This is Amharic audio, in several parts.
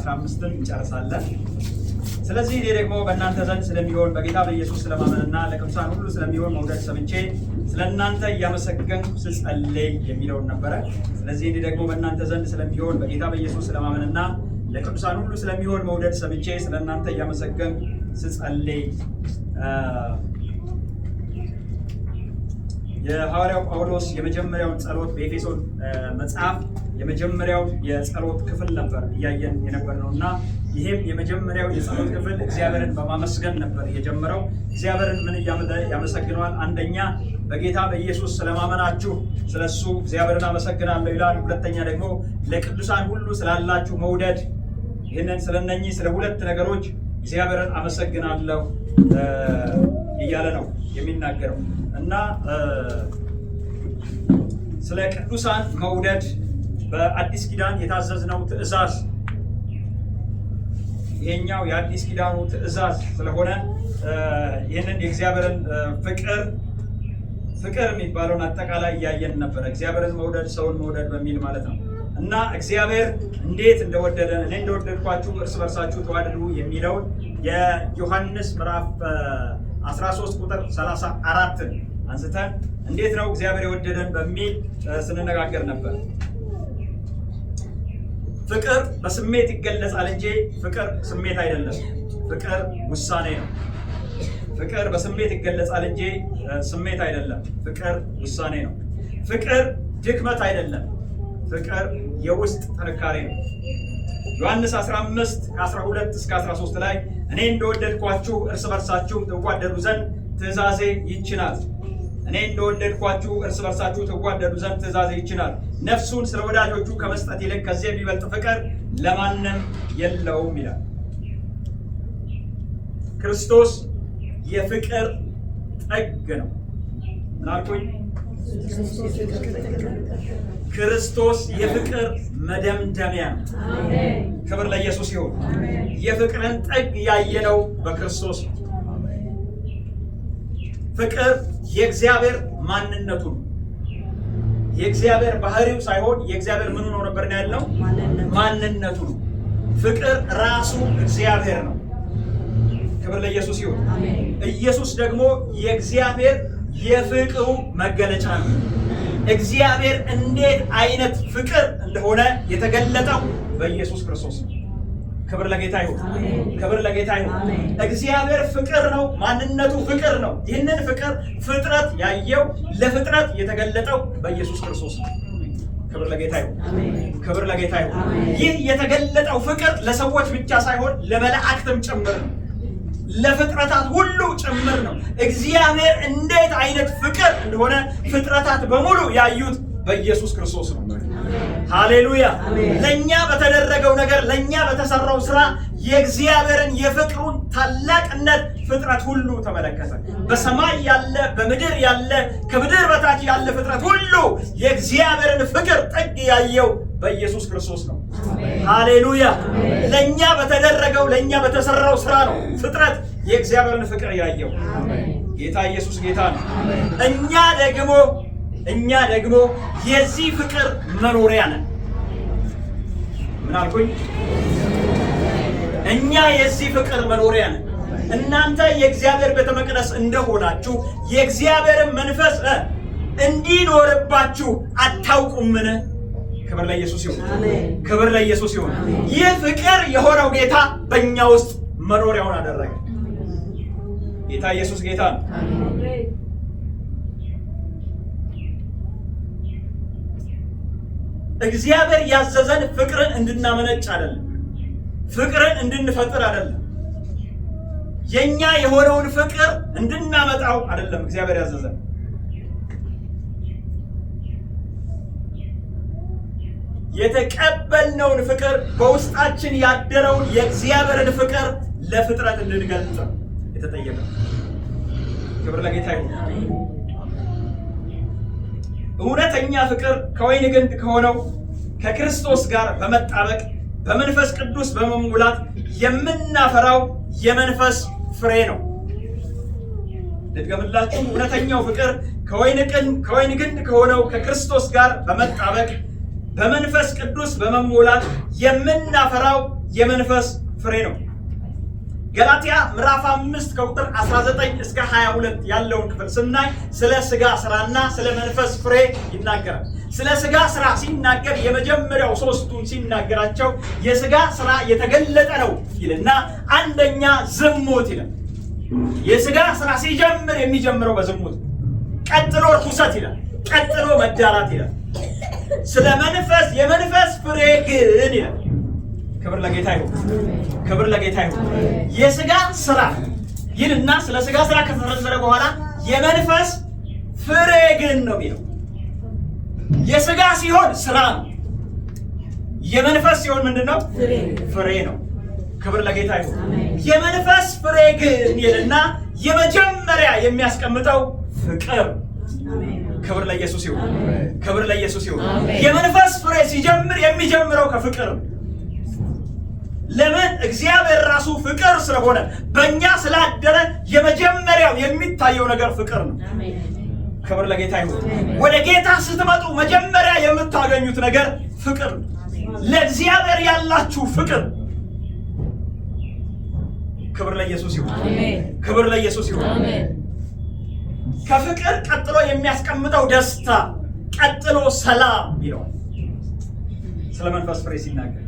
15ን እንጨርሳለን። ስለዚህ እኔ ደግሞ በእናንተ ዘንድ ስለሚሆን በጌታ በኢየሱስ ስለማመንና ለቅዱሳን ሁሉ ስለሚሆን መውደድ ሰምቼ ስለእናንተ እያመሰገንኩ ስጸልይ የሚለውን ነበረ። ስለዚህ እኔ ደግሞ በእናንተ ዘንድ ስለሚሆን በጌታ በኢየሱስ ስለማመንና ለቅዱሳን ሁሉ ስለሚሆን መውደድ ሰምቼ ስለእናንተ እያመሰገንኩ ስጸልይ የሐዋርያው ጳውሎስ የመጀመሪያውን ጸሎት በኤፌሶን መጽሐፍ የመጀመሪያው የጸሎት ክፍል ነበር እያየን የነበርነውና ይሄም የመጀመሪያው የጸሎት ክፍል እግዚአብሔርን በማመስገን ነበር የጀመረው። እግዚአብሔርን ምን ያመሰግነዋል? አንደኛ በጌታ በኢየሱስ ስለማመናችሁ ስለሱ እግዚአብሔርን አመሰግናለሁ ይላል። ሁለተኛ ደግሞ ለቅዱሳን ሁሉ ስላላችሁ መውደድ፣ ይህንን ስለነኚህ ስለ ሁለት ነገሮች እግዚአብሔርን አመሰግናለሁ እያለ ነው የሚናገረው እና ስለ ቅዱሳን መውደድ በአዲስ ኪዳን የታዘዝነው ትእዛዝ ይሄኛው የአዲስ ኪዳኑ ትእዛዝ ስለሆነ ይህንን የእግዚአብሔርን ፍቅር የሚባለውን አጠቃላይ እያየን ነበር። እግዚአብሔርን መውደድ ሰውን መውደድ በሚል ማለት ነው እና እግዚአብሔር እንዴት እንደወደደን እኔ እንደወደድኳችሁ እርስ በርሳችሁ ተዋደዱ የሚለውን የዮሐንስ ምዕራፍ 13 ቁጥር 34ን አንስተን እንዴት ነው እግዚአብሔር የወደደን በሚል ስንነጋገር ነበር። ፍቅር በስሜት ይገለጻል እንጂ ፍቅር ስሜት አይደለም። ፍቅር ውሳኔ ነው። ፍቅር በስሜት ይገለጻል እንጂ ስሜት አይደለም። ፍቅር ውሳኔ ነው። ፍቅር ድክመት አይደለም። ፍቅር የውስጥ ጥንካሬ ነው። ዮሐንስ 15 ከ12 እስከ 13 ላይ እኔ እንደወደድኳችሁ እርስ በርሳችሁ ትዋደዱ ዘንድ ትእዛዜ ይህች ናት። እኔ እንደወደድኳችሁ እርስ በርሳችሁ ትዋደዱ ዘንድ ትእዛዜ ይህች ናት። ነፍሱን ስለ ወዳጆቹ ከመስጠት ይልቅ ከዚህ የሚበልጥ ፍቅር ለማንም የለውም ይላል። ክርስቶስ የፍቅር ጥግ ነው። ምን አልኩኝ? ክርስቶስ የፍቅር መደምደሚያ ነው። ክብር ለኢየሱስ ይሁን። የፍቅርን ጥግ ያየነው በክርስቶስ ነው። ፍቅር የእግዚአብሔር ማንነቱ ነው። የእግዚአብሔር ባህሪው ሳይሆን የእግዚአብሔር ምን ሆኖ ነበር ነው ያለው? ማንነቱ ነው። ፍቅር ራሱ እግዚአብሔር ነው። ክብር ለኢየሱስ ይሁን። ኢየሱስ ደግሞ የእግዚአብሔር የፍቅሩ መገለጫ ነው። እግዚአብሔር እንዴት አይነት ፍቅር እንደሆነ የተገለጠው በኢየሱስ ክርስቶስ ነው። ክብር ለጌታ ይሁን። ክብር ለጌታ ይሁን። እግዚአብሔር ፍቅር ነው። ማንነቱ ፍቅር ነው። ይህንን ፍቅር ፍጥረት ያየው ለፍጥረት የተገለጠው በኢየሱስ ክርስቶስ ነው። ክብር ለጌታ ይሁን። ክብር ለጌታ ይሁን። ይህ የተገለጠው ፍቅር ለሰዎች ብቻ ሳይሆን ለመላእክትም ጭምር ነው። ለፍጥረታት ሁሉ ጭምር ነው። እግዚአብሔር እንዴት አይነት ፍቅር እንደሆነ ፍጥረታት በሙሉ ያዩት በኢየሱስ ክርስቶስ ነው። ሃሌሉያ! ለኛ በተደረገው ነገር ለኛ በተሰራው ስራ የእግዚአብሔርን የፍቅሩን ታላቅነት ፍጥረት ሁሉ ተመለከተ። በሰማይ ያለ በምድር ያለ ከምድር በታች ያለ ፍጥረት ሁሉ የእግዚአብሔርን ፍቅር ጥግ ያየው በኢየሱስ ክርስቶስ ነው። ሃሌሉያ! ለኛ በተደረገው ለኛ በተሰራው ስራ ነው ፍጥረት የእግዚአብሔርን ፍቅር ያየው። ጌታ ኢየሱስ ጌታ ነው። እኛ ደግሞ የዚህ ፍቅር መኖሪያ ነን። ምን አልኩኝ? እኛ የዚህ ፍቅር መኖሪያ ነን። እናንተ የእግዚአብሔር ቤተ መቅደስ እንደሆናችሁ የእግዚአብሔርን መንፈስ እንዲኖርባችሁ አታውቁምን? ክብር ለኢየሱስ ይሁን። ክብር ለኢየሱስ ይሁን። ይህ ፍቅር የሆነው ጌታ በእኛ ውስጥ መኖሪያውን አደረገ። ጌታ ኢየሱስ ጌታ ነው። እግዚአብሔር ያዘዘን ፍቅርን እንድናመነጭ አይደለም፣ ፍቅርን እንድንፈጥር አይደለም፣ የኛ የሆነውን ፍቅር እንድናመጣው አይደለም። እግዚአብሔር ያዘዘን የተቀበልነውን ፍቅር በውስጣችን ያደረውን የእግዚአብሔርን ፍቅር ለፍጥረት እንድንገልጽ የተጠየቀ። ክብር ለጌታ ይሁን። እውነተኛ ፍቅር ከወይን ግንድ ከሆነው ከክርስቶስ ጋር በመጣበቅ በመንፈስ ቅዱስ በመሙላት የምናፈራው የመንፈስ ፍሬ ነው። ልድገምላችሁ። እውነተኛው ፍቅር ከወይን ግንድ ከሆነው ከክርስቶስ ጋር በመጣበቅ በመንፈስ ቅዱስ በመሙላት የምናፈራው የመንፈስ ፍሬ ነው። ገላትያ ምዕራፍ 5 ከቁጥር 19 እስከ 22 ያለውን ክፍል ስናይ ስለ ስጋ ስራና ስለ መንፈስ ፍሬ ይናገራል። ስለ ስጋ ስራ ሲናገር የመጀመሪያው ሶስቱን ሲናገራቸው የስጋ ስራ የተገለጠ ነው ይልና አንደኛ ዝሙት ይላል። የስጋ ስራ ሲጀምር የሚጀምረው በዝሙት፣ ቀጥሎ ርኩሰት ይላል፣ ቀጥሎ መዳራት ይላል። ስለ መንፈስ የመንፈስ ፍሬ ግን ይላል። ክብር ለጌታ ይሁን፣ ክብር ለጌታ ይሁን። የስጋ ስራ ይልና ስለ ስጋ ስራ ከዘረዘረ በኋላ የመንፈስ ፍሬ ግን ነው የሚለው። የስጋ ሲሆን ስራ ነው። የመንፈስ ሲሆን ምንድነው? ፍሬ ነው። ክብር ለጌታ ይሁን። የመንፈስ ፍሬ ግን ይልና የመጀመሪያ የሚያስቀምጠው ፍቅር። ክብር ለኢየሱስ ይሁን፣ ክብር ለኢየሱስ ይሁን። የመንፈስ ፍሬ ሲጀምር የሚጀምረው ከፍቅር። ለምን? እግዚአብሔር ራሱ ፍቅር ስለሆነ በእኛ ስላደረ የመጀመሪያው የሚታየው ነገር ፍቅር ነው። ክብር ለጌታ ይሁን። ወደ ጌታ ስትመጡ መጀመሪያ የምታገኙት ነገር ፍቅር፣ ለእግዚአብሔር ያላችሁ ፍቅር። ክብር ለኢየሱስ ይሁን፣ ክብር ለኢየሱስ ይሁን። ከፍቅር ቀጥሎ የሚያስቀምጠው ደስታ፣ ቀጥሎ ሰላም ይለዋል ስለ መንፈስ ፍሬ ሲናገር።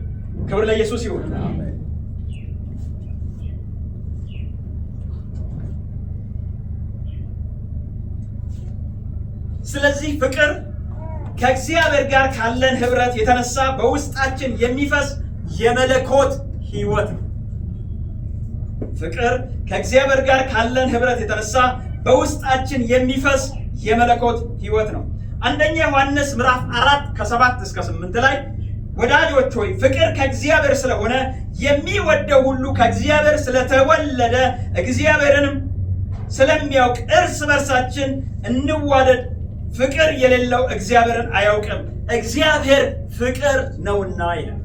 ክብር ለኢየሱስ ይሁን። ስለዚህ ፍቅር ከእግዚአብሔር ጋር ካለን ህብረት የተነሳ በውስጣችን የሚፈስ የመለኮት ህይወት ነው። ፍቅር ከእግዚአብሔር ጋር ካለን ህብረት የተነሳ በውስጣችን የሚፈስ የመለኮት ህይወት ነው። አንደኛ ዮሐንስ ምዕራፍ 4 ከ7 እስከ 8 ላይ ወዳጆች ሆይ ፍቅር ከእግዚአብሔር ስለሆነ የሚወደው ሁሉ ከእግዚአብሔር ስለተወለደ እግዚአብሔርንም ስለሚያውቅ እርስ በርሳችን እንዋደድ። ፍቅር የሌለው እግዚአብሔርን አያውቅም፣ እግዚአብሔር ፍቅር ነውና ይላል።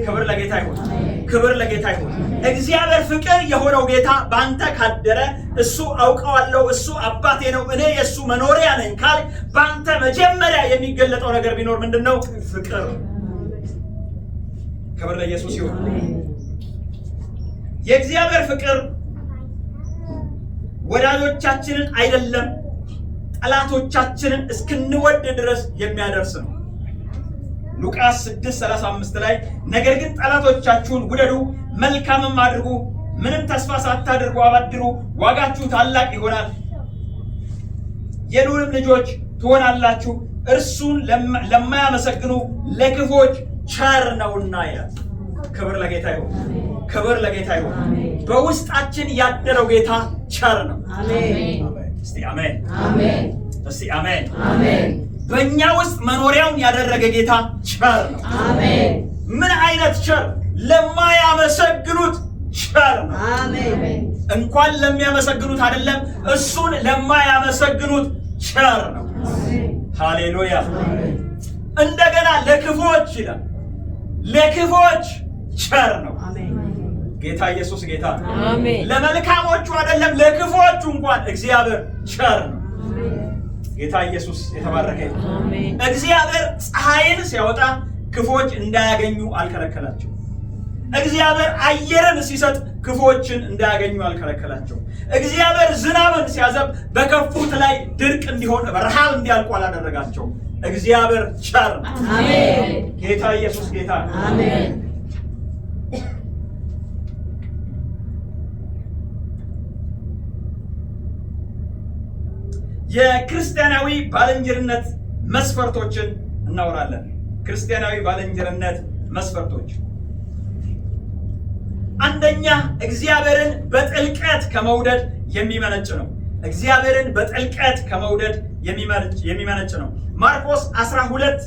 ክብር ለጌታ ይሁን፣ ክብር ለጌታ ይሁን። እግዚአብሔር ፍቅር የሆነው ጌታ በአንተ ካደረ፣ እሱ አውቀዋለሁ፣ እሱ አባቴ ነው፣ እኔ የእሱ መኖሪያ ነኝ ካል በአንተ መጀመሪያ የሚገለጠው ነገር ቢኖር ምንድነው? ፍቅር። ክብር ለኢየሱስ ይሁን። የእግዚአብሔር ፍቅር ወዳጆቻችንን አይደለም ጠላቶቻችንን እስክንወድ ድረስ የሚያደርስ ነው። ሉቃስ 6:35 ላይ ነገር ግን ጠላቶቻችሁን ውደዱ፣ መልካምም አድርጉ፣ ምንም ተስፋ ሳታደርጉ አበድሩ፣ ዋጋችሁ ታላቅ ይሆናል፣ የልዑልም ልጆች ትሆናላችሁ፣ እርሱን ለማያመሰግኑ ለክፎች ቸር ነውና ይላል። ክብር ለጌታ ይሁን፣ ክብር ለጌታ ይሁን። በውስጣችን ያደረው ጌታ ቸር ነው። አሜን። እስቲ አሜን፣ አሜን። እስቲ አሜን፣ አሜን። በእኛ ውስጥ መኖሪያውን ያደረገ ጌታ ቸር ነው። አሜን። ምን አይነት ቸር? ለማያመሰግኑት ቸር ነው። አሜን። እንኳን ለሚያመሰግኑት አይደለም፣ እሱን ለማያመሰግኑት ቸር ነው። ሃሌሉያ። እንደገና ለክፎች ይላል፣ ለክፎች ቸር ነው። ጌታ ኢየሱስ ጌታ ነው። አሜን። ለመልካሞቹ አይደለም፣ ለክፎቹ እንኳን እግዚአብሔር ቸር ነው። ጌታ ኢየሱስ የተባረከ ይሁን። አሜን። እግዚአብሔር ፀሐይን ሲያወጣ ክፎች እንዳያገኙ አልከለከላቸው። እግዚአብሔር አየርን ሲሰጥ ክፎችን እንዳያገኙ አልከለከላቸው። እግዚአብሔር ዝናብን ሲያዘብ በከፉት ላይ ድርቅ እንዲሆን በረሃብ እንዲያልቁ አላደረጋቸው። እግዚአብሔር ቸር ነው። አሜን። ጌታ ኢየሱስ ጌታ ነው። አሜን። የክርስቲያናዊ ባልንጀርነት መስፈርቶችን እናወራለን። ክርስቲያናዊ ባልንጀርነት መስፈርቶች፣ አንደኛ እግዚአብሔርን በጥልቀት ከመውደድ የሚመነጭ ነው። እግዚአብሔርን በጥልቀት ከመውደድ የሚመነጭ ነው። ማርቆስ 12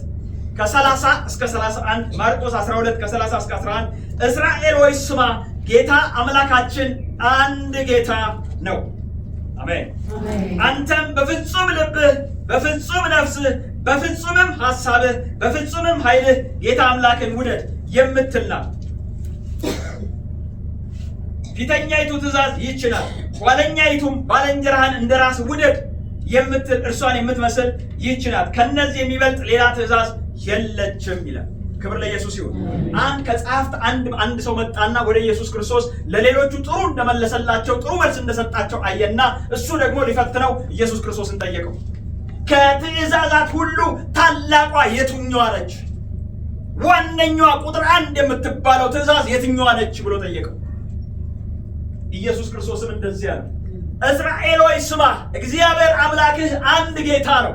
ከ30 እስከ 31፣ ማርቆስ 12 ከ30 እስከ 11 እስራኤል ሆይ ስማ፣ ጌታ አምላካችን አንድ ጌታ ነው። አሜን። አንተም በፍጹም ልብህ፣ በፍጹም ነፍስህ፣ በፍጹምም ሐሳብህ፣ በፍጹምም ኃይልህ ጌታ አምላክን ውደድ የምትል ናት። ፊተኛይቱ ትእዛዝ ይህች ናት፣ ኋለኛይቱም ባልንጀራህን እንደ ራስህ ውደድ የምትል እርሷን የምትመስል ይህች ናት። ከነዚህ የሚበልጥ ሌላ ትእዛዝ የለችም ይላል። ክብር ለኢየሱስ ይሁን። ከጸሐፍት አንድ ሰው መጣና ወደ ኢየሱስ ክርስቶስ ለሌሎቹ ጥሩ እንደመለሰላቸው ጥሩ መልስ እንደሰጣቸው አየና እሱ ደግሞ ሊፈትነው ኢየሱስ ክርስቶስን ጠየቀው። ከትእዛዛት ሁሉ ታላቋ የትኛዋ ነች? ዋነኛዋ ቁጥር 1 የምትባለው ትእዛዝ የትኛዋ ነች ብሎ ጠየቀው። ኢየሱስ ክርስቶስም እንደዚህ አለ፣ እስራኤል ሆይ ስማ፣ እግዚአብሔር አምላክህ አንድ ጌታ ነው።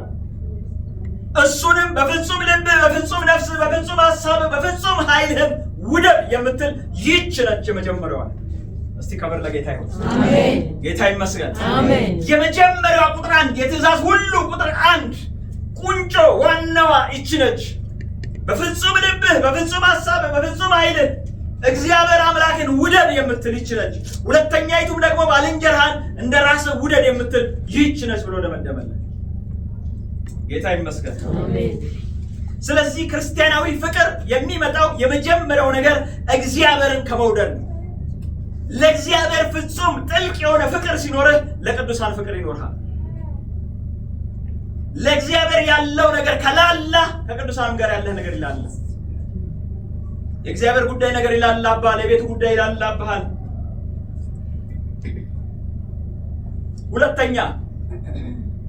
እሱንም በፍጹም ልብህ፣ በፍጹም ነፍስህ፣ በፍጹም ሐሳብህ፣ በፍጹም ኃይልህም ውደድ የምትል ይህች ነች የመጀመሪያዋ። እስቲ ክብር ለጌታ ይሁን። አሜን። ጌታ ይመስገን። አሜን። የመጀመሪያዋ ቁጥር 1 የትእዛዝ ሁሉ ቁጥር 1 ቁንጮ ዋናዋ ይህች ነች። በፍጹም ልብህ፣ በፍጹም ሐሳብህ፣ በፍጹም ኃይልህ እግዚአብሔር አምላክን ውደድ የምትል ይህች ነች። ሁለተኛይቱም ደግሞ ባልንጀራህን እንደ ራስህ ውደድ የምትል ይህች ነች ብሎ ደመደመልን። ጌታ ይመስገን። አሜን። ስለዚህ ክርስቲያናዊ ፍቅር የሚመጣው የመጀመሪያው ነገር እግዚአብሔርን ከመውደድ ነው። ለእግዚአብሔር ፍጹም ጥልቅ የሆነ ፍቅር ሲኖርህ ለቅዱሳን ፍቅር ይኖርሃል። ለእግዚአብሔር ያለው ነገር ከላላ ከቅዱሳን ጋር ያለህ ነገር ይላል። የእግዚአብሔር ጉዳይ ነገር ይላላብሃል። የቤቱ ጉዳይ ይላላብሃል። ሁለተኛ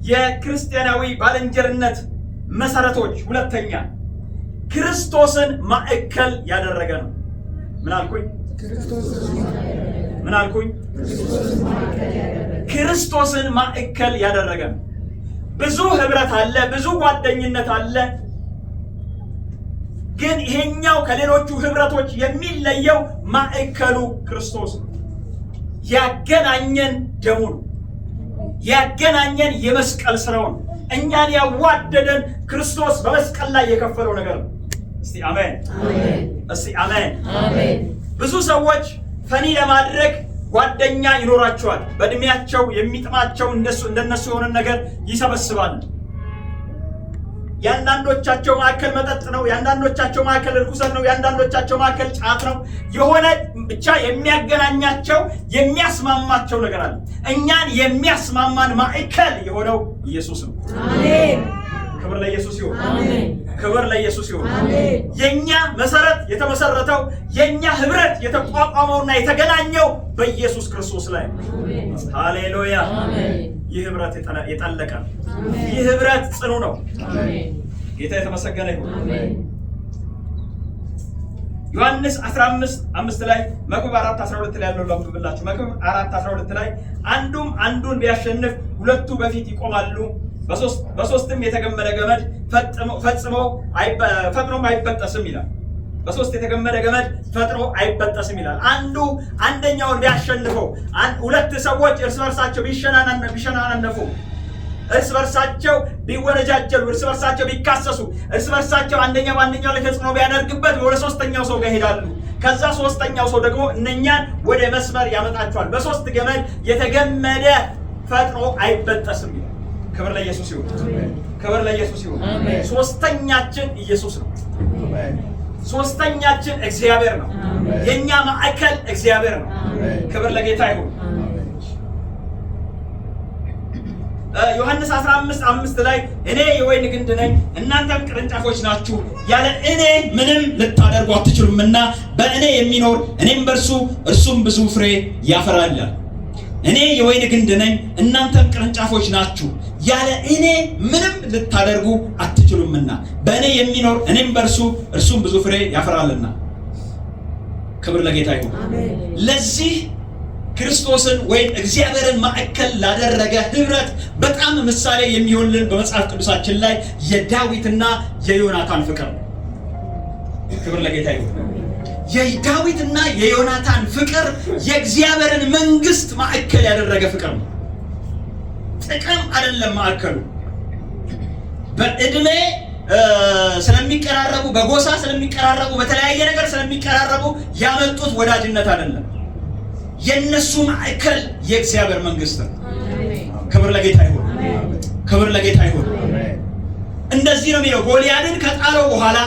የክርስቲያናዊ ባልንጀርነት መሰረቶች፣ ሁለተኛ ክርስቶስን ማዕከል ያደረገ ነው። ምን አልኩኝ? ክርስቶስን ማዕከል ያደረገ ነው። ብዙ ህብረት አለ፣ ብዙ ጓደኝነት አለ። ግን ይሄኛው ከሌሎቹ ህብረቶች የሚለየው ማዕከሉ ክርስቶስ ነው። ያገናኘን ደሙ ነው። ያገናኘን የመስቀል ስራው ነው። እኛን ያዋደደን ክርስቶስ በመስቀል ላይ የከፈለው ነገር ነው። እስቲ አሜን፣ እስቲ አሜን፣ አሜን። ብዙ ሰዎች ፈኒ ለማድረግ ጓደኛ ይኖራቸዋል። በእድሜያቸው የሚጥማቸው እንደነሱ የሆነ ነገር ይሰበስባሉ። ያንዳንዶቻቸው ማዕከል መጠጥ ነው፣ ያንዳንዶቻቸው ማዕከል ርኩሰት ነው፣ ያንዳንዶቻቸው ማዕከል ጫት ነው። የሆነ ብቻ የሚያገናኛቸው የሚያስማማቸው ነገር አለ። እኛን የሚያስማማን ማዕከል የሆነው ኢየሱስ ነው። አሜን። ክብር ለኢየሱስ ይሁን። አሜን። ክብር ለኢየሱስ ይሁን። አሜን። የኛ መሰረት የተመሰረተው የኛ ህብረት የተቋቋመውና የተገናኘው በኢየሱስ ክርስቶስ ላይ ነው። ሃሌሉያ። አሜን። ይህ ህብረት የጠለቀ ነው። ይህ ህብረት ጽኑ ነው። አሜን። ጌታ የተመሰገነ ይሁን። አሜን። ዮሐንስ 15:5 ላይ መክብብ 4:12 ላይ ያለው ላምብላችሁ። መክብብ 4:12 ላይ አንዱን ቢያሸንፍ ሁለቱ በፊት ይቆማሉ፣ በሶስትም የተገመደ ገመድ ፈጥኖም አይበጠስም ይላል። በሶስት የተገመደ ገመድ ፈጥኖ አይበጠስም ይላል። አንደኛውን ቢያሸንፈው፣ ሁለት ሰዎች እርስ በርሳቸው ቢሸናነፉ፣ እርስ በርሳቸው ቢወነጃጀሉ፣ እርስ በርሳቸው ቢካሰሱ፣ እርስ በርሳቸው አንደኛው በአንደኛው ላይ ተጽዕኖ ቢያደርግበት ወደ ሶስተኛው ሰው ጋር ይሄዳሉ። ከዛ ሶስተኛው ሰው ደግሞ እነኛን ወደ መስመር ያመጣቸዋል። በሶስት ገመድ የተገመደ ፈጥኖ አይበጠስም ይላል። ክብር ለኢየሱስ ይሁን። ክብር ለኢየሱስ ይሁን። ሶስተኛችን ኢየሱስ ነው። ሶስተኛችን እግዚአብሔር ነው። የኛ ማዕከል እግዚአብሔር ነው። ክብር ለጌታ ይሁን። ዮሐንስ 15:5 ላይ እኔ የወይን ግንድ ነኝ፣ እናንተም ቅርንጫፎች ናችሁ። ያለ እኔ ምንም ልታደርጉ አትችሉምና በእኔ የሚኖር እኔም በእርሱ እርሱም ብዙ ፍሬ ያፈራል። እኔ የወይን ግንድ ነኝ፣ እናንተም ቅርንጫፎች ናችሁ። ያለ እኔ ምንም ልታደርጉ አትችሉምና በእኔ የሚኖር እኔም በእርሱ እርሱም ብዙ ፍሬ ያፈራልና። ክብር ለጌታ ይሁን። ለዚህ ክርስቶስን ወይም እግዚአብሔርን ማዕከል ላደረገ ህብረት በጣም ምሳሌ የሚሆንልን በመጽሐፍ ቅዱሳችን ላይ የዳዊትና የዮናታን ፍቅር ነው። ክብር ለጌታ ይሁን። የዳዊትና የዮናታን ፍቅር የእግዚአብሔርን መንግስት ማዕከል ያደረገ ፍቅር ነው። ጥቅም አይደለም ማዕከሉ። በእድሜ ስለሚቀራረቡ፣ በጎሳ ስለሚቀራረቡ፣ በተለያየ ነገር ስለሚቀራረቡ ያመጡት ወዳጅነት አይደለም። የነሱ ማዕከል የእግዚአብሔር መንግስት ነው። ክብር ለጌታ ይሁን። ክብር ለጌታ ይሁን። እንደዚህ ነው የሚለው። ጎልያድን ከጣለው በኋላ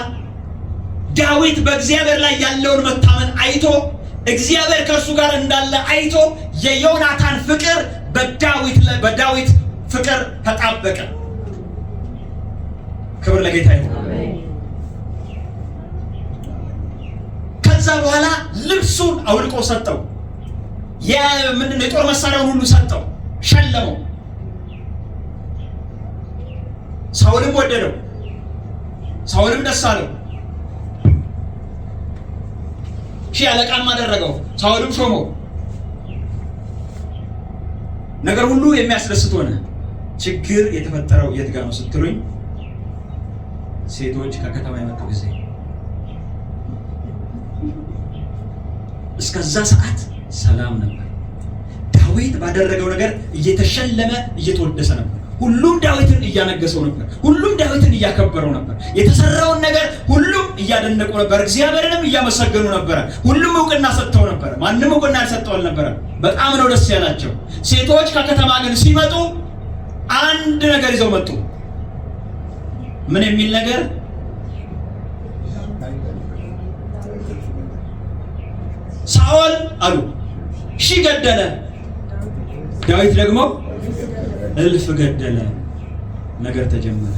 ዳዊት በእግዚአብሔር ላይ ያለውን መታመን አይቶ እግዚአብሔር ከእርሱ ጋር እንዳለ አይቶ የዮናታን ፍቅር በዳዊት ፍቅር ተጣበቀ። ክብር ለጌታ ይሁን። ከዛ በኋላ ልብሱን አውልቆ ሰጠው። ምንድን ነው የጦር መሳሪያውን ሁሉ ሰጠው፣ ሸለመው። ሳውልም ወደደው፣ ሳውልም ደስ አለው። ሺህ አለቃም አደረገው፣ ሳውልም ሾመው። ነገር ሁሉ የሚያስደስት ሆነ። ችግር የተፈጠረው የት ጋር ነው ስትሉኝ፣ ሴቶች ከከተማ የመጡ ጊዜ። እስከዛ ሰዓት ሰላም ነበር። ዳዊት ባደረገው ነገር እየተሸለመ እየተወደሰ ነበር። ሁሉም ዳዊትን እያነገሰው ነበር። ሁሉም ዳዊትን እያከበረው ነበር። የተሰራውን ነገር ሁሉም እያደነቁ ነበር። እግዚአብሔርንም እያመሰገኑ ነበር። ሁሉም እውቅና ሰጥተው ነበር። ማንም እውቅና ያልሰጠው አልነበረም። በጣም ነው ደስ ያላቸው። ሴቶች ከከተማ ግን ሲመጡ አንድ ነገር ይዘው መጡ። ምን የሚል ነገር? ሳኦል አሉ 1000 ገደለ፣ ዳዊት ደግሞ 1000 ገደለ። ነገር ተጀመረ።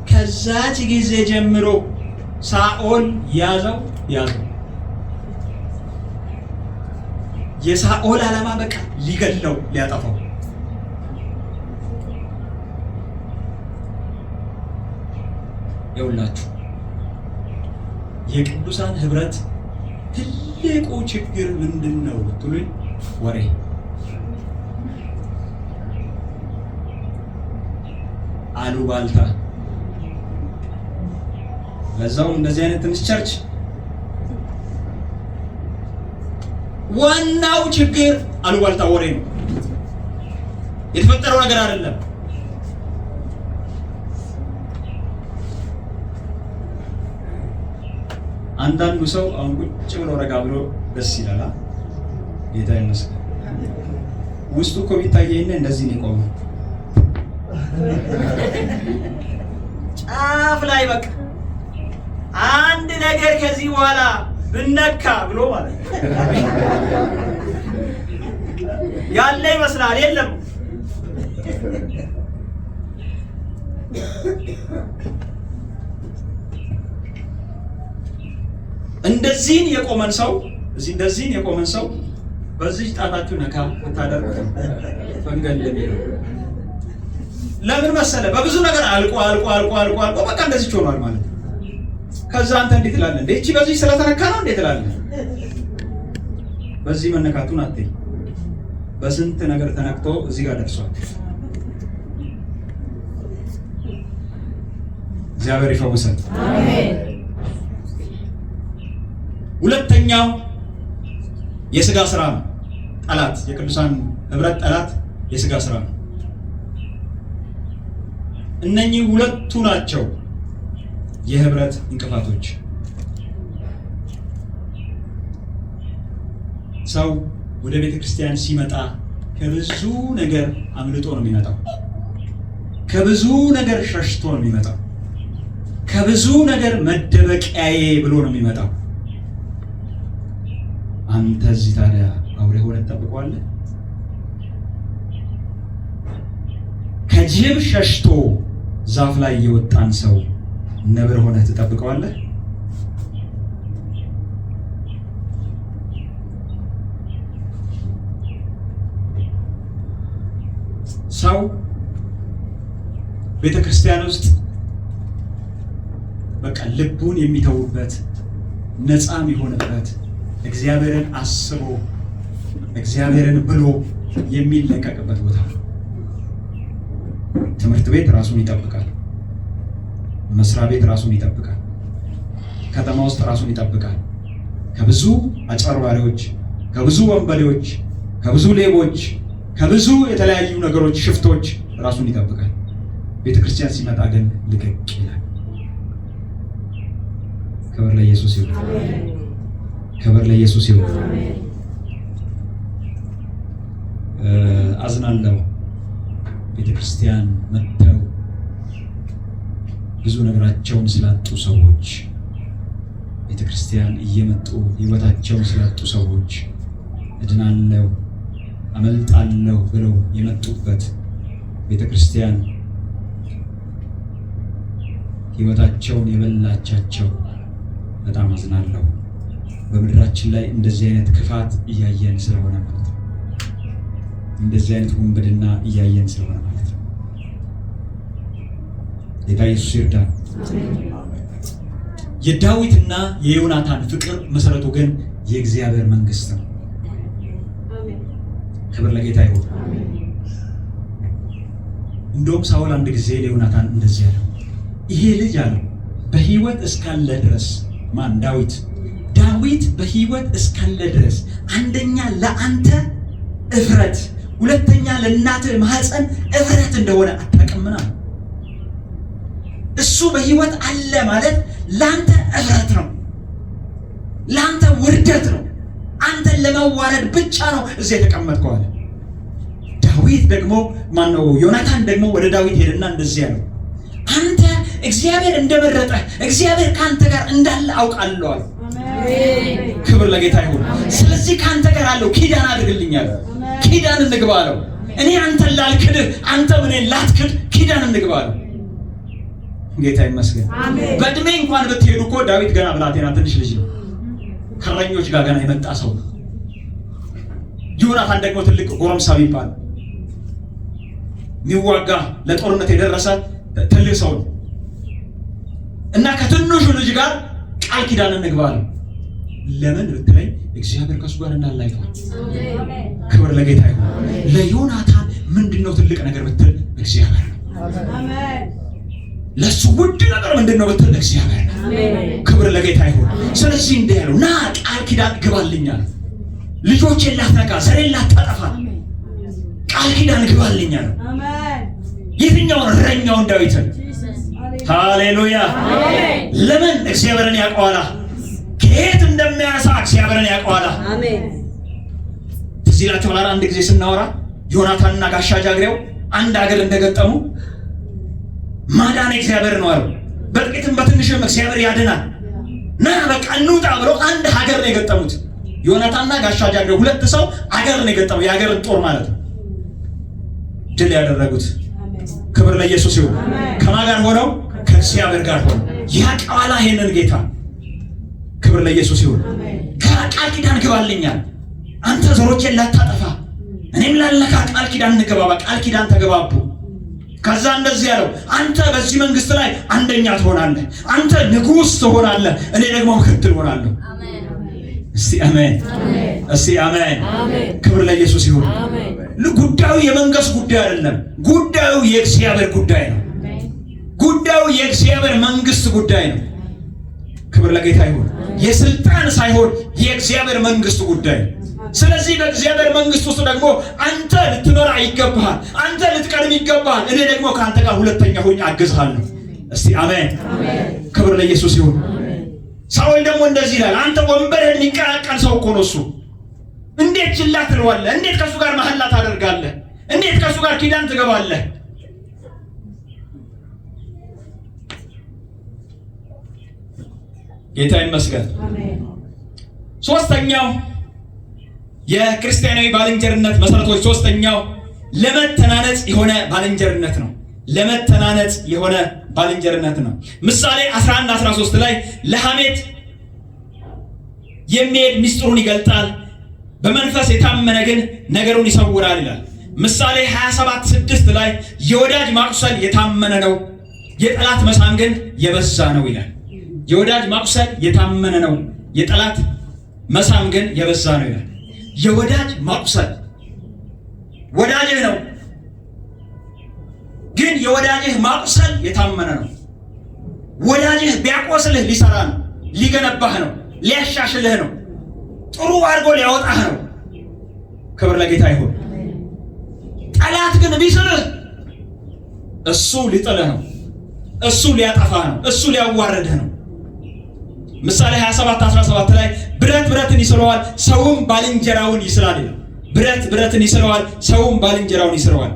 ከዛች ጊዜ ጀምሮ ሳኦል ያዘው። የሳኦል ዓላማ በቃ ሊገለው፣ ሊያጠፋው። ይኸውላችሁ የቅዱሳን ህብረት ትልቁ ችግር ምንድን ነው ብትሉኝ፣ ወሬ። አሉባልታ። ለዛውም እንደዚህ አይነት ትንሽ ቸርች ዋናው ችግር አሉባልታ፣ ወሬ ነው። የተፈጠረው ነገር አይደለም። አንዳንዱ ሰው አሁን ቁጭ ብሎ ረጋ ብሎ ደስ ይላል። ጌታ ይመስገን። ውስጡ እኮ ቢታየኝ እንደዚህ ነው የቆመው። ጫፍ ላይ በቃ አንድ ነገር ከዚህ በኋላ ብነካ ብሎ ማለት ነው ያለ ይመስላል። የለም እንደዚህን የቆመን ሰው በዚህ ጣታችሁ ነካ ብታደርጉት ፈንገል ነው። ለምን መሰለ? በብዙ ነገር አልቆ በቃ እንደዚህ ሆኗል ማለት ነው። ከዛ አንተ እንዴት ትላለህ? እንዴ እቺ በዚህ ስለተነካ ነው እንዴት ትላለህ? በዚህ መነካቱን አትይ። በስንት ነገር ተነክቶ እዚህ ጋር ደርሷል። እግዚአብሔር ይፈውሰን። አሜን። ሁለተኛው የሥጋ ስራ ነው። ጠላት፣ የቅዱሳን ህብረት ጠላት የሥጋ ስራ ነው። እነኚህ ሁለቱ ናቸው የህብረት እንቅፋቶች። ሰው ወደ ቤተ ክርስቲያን ሲመጣ ከብዙ ነገር አምልጦ ነው የሚመጣው። ከብዙ ነገር ሸሽቶ ነው የሚመጣው። ከብዙ ነገር መደበቂያዬ ብሎ ነው የሚመጣው። አንተ እዚህ ታዲያ አውሬ ሆነ ትጠብቀዋለህ? ከጅብ ሸሽቶ ዛፍ ላይ የወጣን ሰው ነብር ሆነ ትጠብቀዋለህ? ሰው ቤተ ክርስቲያን ውስጥ በቃ ልቡን የሚተውበት ነፃ የሚሆንበት እግዚአብሔርን አስቦ እግዚአብሔርን ብሎ የሚለቀቅበት ቦታ ነው። ትምህርት ቤት ራሱን ይጠብቃል። መስሪያ ቤት ራሱን ይጠብቃል። ከተማ ውስጥ ራሱን ይጠብቃል። ከብዙ አጭበርባሪዎች፣ ከብዙ ወንበዴዎች፣ ከብዙ ሌቦች፣ ከብዙ የተለያዩ ነገሮች ሽፍቶች ራሱን ይጠብቃል። ቤተክርስቲያን ሲመጣ ግን ልቀቅ ይላል። ክብር ለኢየሱስ ይሁን። ክብር ለኢየሱስ ይሁን። አዝናለሁ። ቤተክርስቲያን መጥተው ብዙ ነገራቸውን ስላጡ ሰዎች፣ ቤተክርስቲያን እየመጡ ህይወታቸውን ስላጡ ሰዎች እድናለሁ አመልጣለሁ ብለው የመጡበት ቤተክርስቲያን ህይወታቸውን የበላቻቸው በጣም አዝናለሁ። በምድራችን ላይ እንደዚህ አይነት ክፋት እያየን ስለሆነ ማለት ነው። እንደዚህ አይነት ውንብድና እያየን ስለሆነ ማለት ነው። ጌታ ኢየሱስ ይርዳን። የዳዊትና የዮናታን ፍቅር መሰረቱ ግን የእግዚአብሔር መንግስት ነው። ክብር ለጌታ ይሁን። እንደውም ሳውል አንድ ጊዜ ለዮናታን እንደዚህ አለው፣ ይሄ ልጅ አለው በህይወት እስካለ ድረስ ዳዊት በህይወት እስካለ ድረስ አንደኛ ለአንተ እፍረት፣ ሁለተኛ ለእናትህ ማህፀን እፍረት እንደሆነ አታውቅምና። እሱ በህይወት አለ ማለት ለአንተ እፍረት ነው፣ ለአንተ ውርደት ነው፣ አንተን ለማዋረድ ብቻ ነው እዚህ የተቀመጥከው አለ። ዳዊት ደግሞ ዮናታን ደግሞ ወደ ዳዊት ሄደና እንደዚህ ያለው፣ አንተ እግዚአብሔር እንደመረጠ እግዚአብሔር ካንተ ጋር እንዳለ አውቃለሁ አለ። ክብር ለጌታ ይሁን። ስለዚህ ካንተ ጋር አለው ኪዳን አድርግልኛል፣ ኪዳን እንግባ አለው። እኔ አንተን ላልክድህ አንተ እኔን ላትክድ ኪዳን እንግባ አለው። ጌታ ይመስገን። በእድሜ እንኳን ብትሄዱ እኮ ዳዊት ገና ብላቴና ትንሽ ልጅ ነው፣ ከረኞች ጋር ገና የመጣ ሰው ነው። ዮናታን ደግሞ ትልቅ ጎረምሳ ቢባል የሚዋጋ ለጦርነት የደረሰ ትልቅ ሰው ነው እና ከትንሹ ልጅ ጋር ቃል ኪዳን እንግባ አለው። ለምን ብትለኝ እግዚአብሔር ከሱ ጋር እንዳለ አይቷል። ክብር ለጌታ ይሁን። ለዮናታን ምንድነው ትልቅ ነገር ብትል እግዚአብሔር ነው። ለሱ ውድ ነገር ምንድነው ብትል እግዚአብሔር ነው። ክብር ለጌታ ይሁን። ስለዚህ እንደ ያለው ና ቃል ኪዳን ግባልኛል፣ ልጆቼን ላትነካ፣ ዘሬን ላታጠፋ ቃል ኪዳን ግባልኛል። የትኛውን እረኛውን ዳዊትን? ሃሌሉያ። ለምን እግዚአብሔርን ያውቀዋል። ከየት እንደሚያሳ እግዚአብሔርን ያውቀዋል። ትዝ ይላችኋል አንድ ጊዜ ስናወራ ዮናታንና ጋሻ ጃግሬው አንድ ሀገር እንደገጠሙ ማዳን እግዚአብሔር ነው አሉ። በጥቂትም በትንሽም እግዚአብሔር ያድናል ና በቃ እንውጣ ብለው አንድ ሀገር ነው የገጠሙት። ዮናታንና ጋሻ ጃግሬው ሁለት ሰው ሀገር ነው የገጠሙ፣ የሀገርን ጦር ማለት ነው ድል ያደረጉት። ክብር ለኢየሱስ ይሁን። ከማን ጋር ሆነው? ከእግዚአብሔር ጋር ሆነው። ያውቀዋል ይሄንን ጌታ። ክብር ለኢየሱስ ይሁን። ቃል ኪዳን ግባልኛል፣ አንተ ዘሮቼን ላታጠፋ እኔም ላልነካ ቃል ኪዳን እንገባባ። ቃል ኪዳን ተገባቡ። ከዛ እንደዚህ ያለው አንተ በዚህ መንግስት ላይ አንደኛ ትሆናለህ፣ አንተ ንጉስ ትሆናለህ፣ እኔ ደግሞ ምክትል ሆናለሁ። እስቲ አሜን፣ እስቲ አሜን። ክብር ለኢየሱስ ይሁን። ጉዳዩ የመንግስት ጉዳይ አይደለም፣ ጉዳዩ የእግዚአብሔር ጉዳይ ነው። ጉዳዩ የእግዚአብሔር መንግስት ጉዳይ ነው። ክብር ለጌታ ይሁን። የስልጣን ሳይሆን የእግዚአብሔር መንግስት ጉዳይ። ስለዚህ በእግዚአብሔር መንግስት ውስጥ ደግሞ አንተ ልትመራ ይገባሃል፣ አንተ ልትቀድም ይገባሃል፣ እኔ ደግሞ ከአንተ ጋር ሁለተኛ ሆኜ አግዝሃለሁ። እስቲ አሜን። ክብር ለኢየሱስ ይሁን። ሳውል ደግሞ እንደዚህ ይላል፣ አንተ ወንበርህን የሚቀላቀል ሰው እኮ ነው እሱ። እንዴት ችላ ትለዋለህ? እንዴት ከሱ ጋር መሐላ ታደርጋለህ? እንዴት ከሱ ጋር ኪዳን ትገባለህ? ጌታ ይመስገን። ሶስተኛው የክርስቲያናዊ ባልንጀርነት መሰረቶች፣ ሶስተኛው ለመተናነጽ የሆነ ባልንጀርነት ነው። ለመተናነጽ የሆነ ባልንጀርነት ነው። ምሳሌ 11:13 ላይ ለሐሜት የሚሄድ ምስጢሩን ይገልጣል፣ በመንፈስ የታመነ ግን ነገሩን ይሰውራል ይላል። ምሳሌ 27:6 ላይ የወዳጅ ማቁሰል የታመነ ነው፣ የጠላት መሳም ግን የበዛ ነው ይላል። የወዳጅ ማቁሰል የታመነ ነው፣ የጠላት መሳም ግን የበዛ ነው ይላል። የወዳጅ ማቁሰል ወዳጅህ ነው፣ ግን የወዳጅህ ማቁሰል የታመነ ነው። ወዳጅህ ቢያቆስልህ ሊሰራ ነው፣ ሊገነባህ ነው፣ ሊያሻሽልህ ነው፣ ጥሩ አድርጎ ሊያወጣህ ነው። ክብር ለጌታ ይሁን። ጠላት ግን ቢስልህ እሱ ሊጥልህ ነው፣ እሱ ሊያጠፋህ ነው፣ እሱ ሊያዋርድህ ነው። ምሳሌ 27:17 ላይ ብረት ብረትን ይስለዋል፣ ሰውም ባልንጀራውን ይስላል። ብረት ብረትን ይስለዋል፣ ሰውም ባልንጀራውን ይስለዋል።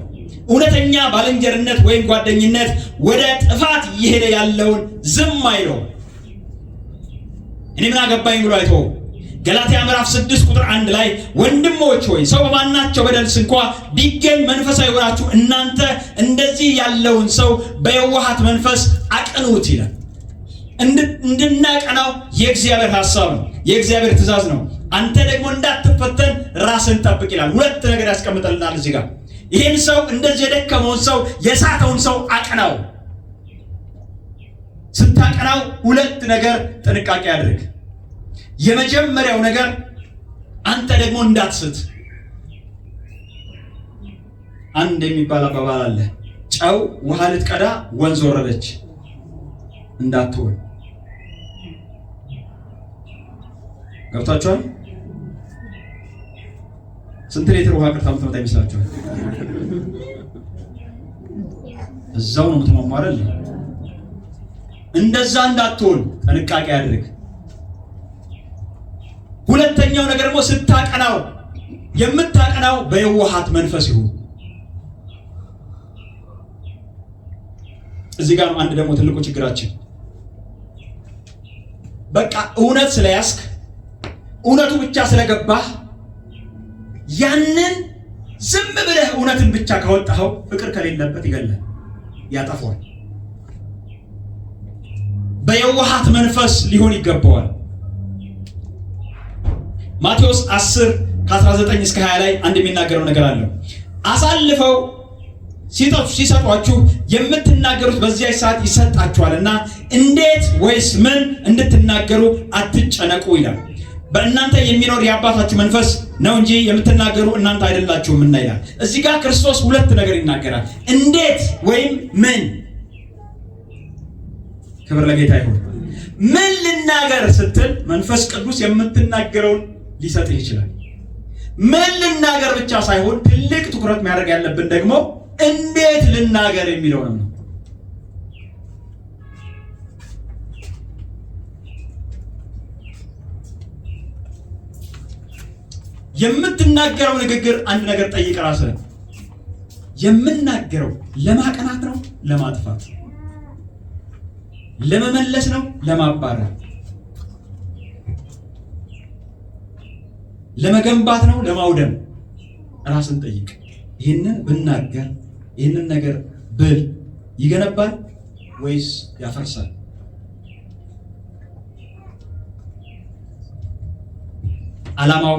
እውነተኛ ባልንጀርነት ወይም ጓደኝነት ወደ ጥፋት እየሄደ ያለውን ዝም አይለው። እኔ ምን አገባኝ ብሎ አይተው። ገላትያ ምዕራፍ 6:1 ላይ ወንድሞች ሆይ ሰው በማናቸው በደልስ እንኳ ቢገኝ መንፈሳዊ ሆናችሁ እናንተ እንደዚህ ያለውን ሰው በየዋሃት መንፈስ አቅኑት ይላል። እንድናቀናው የእግዚአብሔር ሐሳብ ነው፣ የእግዚአብሔር ትእዛዝ ነው። አንተ ደግሞ እንዳትፈተን ራስን ጠብቅ ይላል። ሁለት ነገር ያስቀምጠልናል እዚህ ጋር። ይህን ሰው እንደዚህ የደከመውን ሰው የሳተውን ሰው አቅናው። ስታቀናው ሁለት ነገር ጥንቃቄ አድርግ። የመጀመሪያው ነገር አንተ ደግሞ እንዳትስት። አንድ የሚባል አባባል አለ፣ ጨው ውሃ ልትቀዳ ወንዝ ወረደች እንዳትሆን። ገብታችኋል? ስንት ሊትር ውሃ ቀርታ የምትመጣ ይመስላችኋል? እዛው ነው የምትሟሟረል። እንደዛ እንዳትሆን ጥንቃቄ አድርግ። ሁለተኛው ነገር ደግሞ ስታቀናው የምታቀናው በየዋሃት መንፈስ ይሁን። እዚህ ጋር አንድ ደግሞ ትልቁ ችግራችን በቃ እውነት ስለያዝክ እውነቱ ብቻ ስለገባህ ያንን ዝም ብለህ እውነትን ብቻ ካወጣኸው ፍቅር ከሌለበት ይገላል፣ ያጠፋዋል። በየዋሃት መንፈስ ሊሆን ይገባዋል። ማቴዎስ 10 ከ19 እስከ 20 ላይ አንድ የሚናገረው ነገር አለ። አሳልፈው ሲሰጧችሁ የምትናገሩት በዚያ ሰዓት ይሰጣችኋልና እንዴት ወይስ ምን እንድትናገሩ አትጨነቁ ይላል። በእናንተ የሚኖር የአባታችሁ መንፈስ ነው እንጂ የምትናገሩ እናንተ አይደላችሁምና ይላል። እዚህ ጋር ክርስቶስ ሁለት ነገር ይናገራል፣ እንዴት ወይም ምን። ክብር ለጌታ ይሁን። ምን ልናገር ስትል መንፈስ ቅዱስ የምትናገረውን ሊሰጥህ ይችላል። ምን ልናገር ብቻ ሳይሆን ትልቅ ትኩረት ማድረግ ያለብን ደግሞ እንዴት ልናገር የሚለው ነው። የምትናገረው ንግግር አንድ ነገር ጠይቅ ራስህ። የምናገረው ለማቀናት ነው? ለማጥፋት? ለመመለስ ነው? ለማባረር? ለመገንባት ነው? ለማውደም? ራስን ጠይቅ። ይህንን ብናገር ይህንን ነገር ብል ይገነባል ወይስ ያፈርሳል? ዓላማው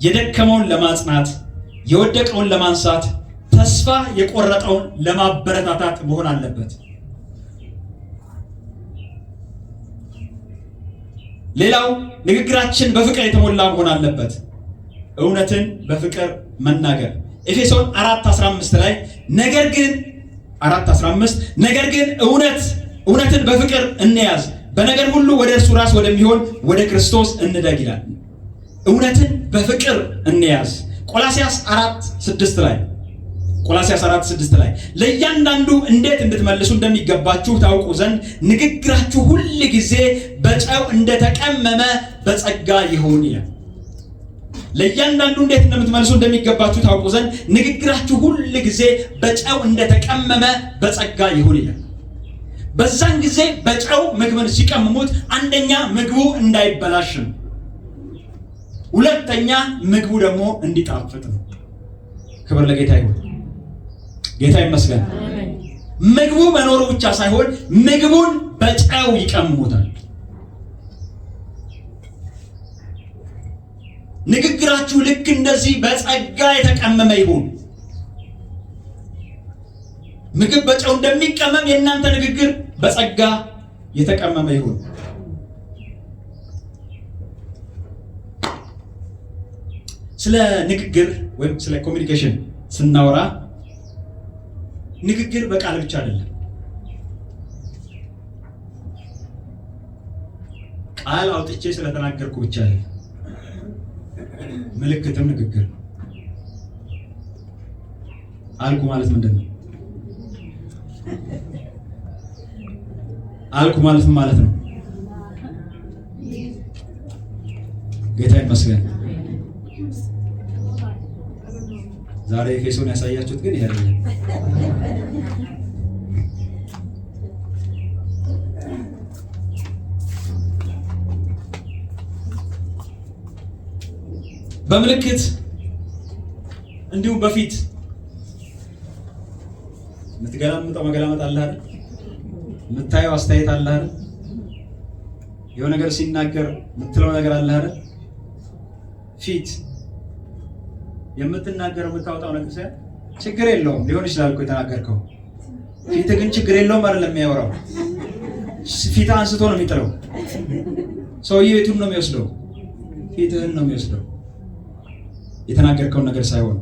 የደከመውን ለማጽናት፣ የወደቀውን ለማንሳት፣ ተስፋ የቆረጠውን ለማበረታታት መሆን አለበት። ሌላው ንግግራችን በፍቅር የተሞላ መሆን አለበት። እውነትን በፍቅር መናገር። ኤፌሶን 4:15 ላይ ነገር ግን እውነትን በፍቅር እንያዝ፣ በነገር ሁሉ ወደ እርሱ ራስ ወደሚሆን ወደ ክርስቶስ እንደግ ይላል። እውነትን በፍቅር እንያዝ። ቆላስይስ 4:6 ላይ ለእያንዳንዱ እንዴት እንድትመልሱ እንደሚገባችሁ ታውቁ ዘንድ ንግግራችሁ ሁል ጊዜ በጨው እንደተቀመመ በጸጋ ይሁን ይላል። ለእያንዳንዱ እንዴት እንደምትመልሱ እንደሚገባችሁ ታውቁ ዘንድ ንግግራችሁ ሁል ጊዜ በጨው እንደተቀመመ በጸጋ ይሁን ይላል። በዛን ጊዜ በጨው ምግብን ሲቀምሙት አንደኛ ምግቡ እንዳይበላሽ ነው፣ ሁለተኛ ምግቡ ደግሞ እንዲጣፍጥ ነው። ክብር ለጌታ ይሁን። ጌታ ይመስገን። ምግቡ መኖሩ ብቻ ሳይሆን ምግቡን በጨው ይቀምሙታል። ንግግራችሁ ልክ እንደዚህ በጸጋ የተቀመመ ይሁን። ምግብ በጨው እንደሚቀመም የእናንተ ንግግር በጸጋ የተቀመመ ይሁን። ስለ ንግግር ወይም ስለ ኮሚኒኬሽን ስናወራ ንግግር በቃል ብቻ አይደለም። ቃል አውጥቼ ስለተናገርኩ ብቻ አይደለም። ምልክትም ንግግር ነው። አልኩ ማለት ምንድን ነው? አልኩ ማለት ምን ማለት ነው? ጌታ ይመስገን። ዛሬ ኤፌሶን ያሳያችሁት ግን ይሄ አይደለም። በምልክት እንዲሁም በፊት የምትገላምጠው መገላመጥ አለ አይደል? የምታየው አስተያየት አለ አይደል? የሆነ ነገር ሲናገር የምትለው ነገር አለ አይደል? ፊት የምትናገረው የምታወጣው ነገር ሳይሆን ችግር የለውም ሊሆን ይችላል እኮ የተናገርከው። ፊት ግን ችግር የለውም አይደለም የሚያወራው። ፊት አንስቶ ነው የሚጥለው። ሰውዬው የቱን ነው የሚወስደው? ፊትህን ነው የሚወስደው፣ የተናገርከውን ነገር ሳይሆን።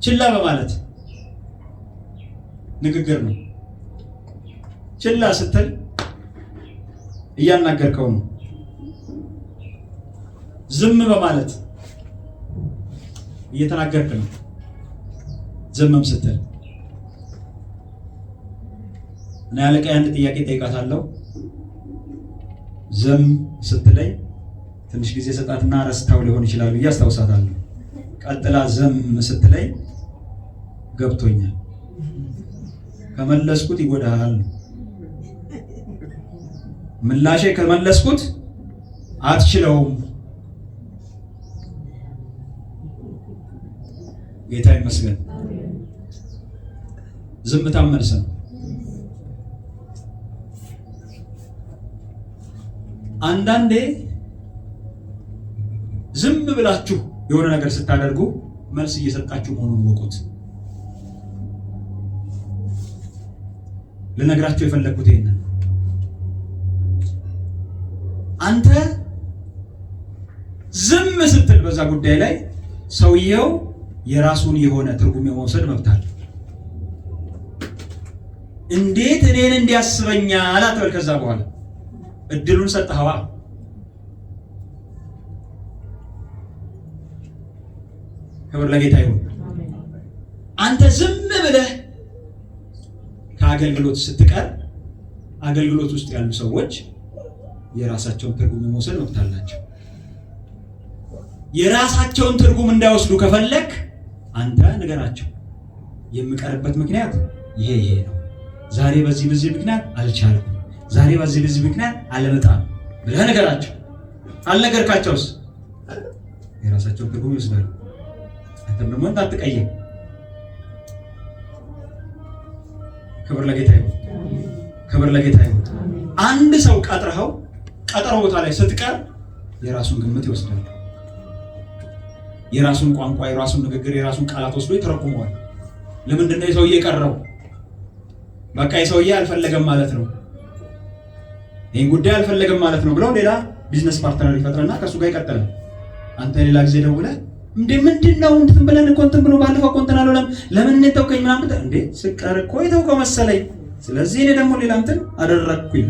ችላ በማለት ንግግር ነው። ችላ ስትል እያናገርከው ነው። ዝም በማለት እየተናገርክ ነው። ዝምም ስትል እና አለቃዬ አንድ ጥያቄ ጠይቃታለሁ። ዝም ስትለኝ ትንሽ ጊዜ ሰጣትና ረስታው ሊሆን ይችላል ብዬ አስታውሳታለሁ። ቀጥላ ዝም ስትለኝ ገብቶኛል፣ ከመለስኩት ይጎዳሃል። ምላሼ ከመለስኩት አትችለውም። ጌታ ይመስገን። ዝምታ መልስ ነው። አንዳንዴ ዝም ብላችሁ የሆነ ነገር ስታደርጉ መልስ እየሰጣችሁ መሆኑን ወቁት። ልነግራችሁ የፈለግኩት ይሄንን አንተ ዝም ስትል በዛ ጉዳይ ላይ ሰውየው የራሱን የሆነ ትርጉም የመውሰድ መብት አለ። እንዴት እኔን እንዲያስበኛል አትበል። ከዛ በኋላ እድሉን ሰጠኸዋ። ክብር ለጌታ ይሁን። አንተ ዝም ብለህ ከአገልግሎት ስትቀር አገልግሎት ውስጥ ያሉ ሰዎች የራሳቸውን ትርጉም የመውሰድ መብት አላቸው። የራሳቸውን ትርጉም እንዳይወስዱ ከፈለክ አንተ ንገራቸው። የምቀርበት ምክንያት ይሄ ነው፣ ዛሬ በዚህ ምክንያት አልቻልኩም፣ ዛሬ በዚህ ምክንያት አልመጣም ብለህ ንገራቸው። አልነገርካቸውስ የራሳቸውን ትርጉም ይወስዳሉ። አንተም ደግሞ እንዳትቀየም። ክብር ለጌታ ይሁን። ክብር ለጌታ ይሁን። አንድ ሰው ቀጥረኸው ቀጠሮ ቦታ ላይ ስትቀር የራሱን ግምት ይወስዳል። የራሱን ቋንቋ፣ የራሱን ንግግር፣ የራሱን ቃላት ወስዶ ይተረጉመዋል። ለምንድን ነው የሰውዬ ቀረው? በቃ የሰውዬ አልፈለገም ማለት ነው፣ ይህን ጉዳይ አልፈለገም ማለት ነው ብለው ሌላ ቢዝነስ ፓርትነር ይፈጥረና ከእሱ ጋር ይቀጥላል። አንተ ሌላ ጊዜ ደውለህ እንዴ ምንድነው እንትን ብለን እኮ እንትን ብሎ ባለፈው እኮ እንትን አልሆነም ለምን ተውከኝ ምናምን እንዴ ስቀር እኮ የተውከው መሰለኝ፣ ስለዚህ እኔ ደግሞ ሌላ እንትን አደረግኩኝ።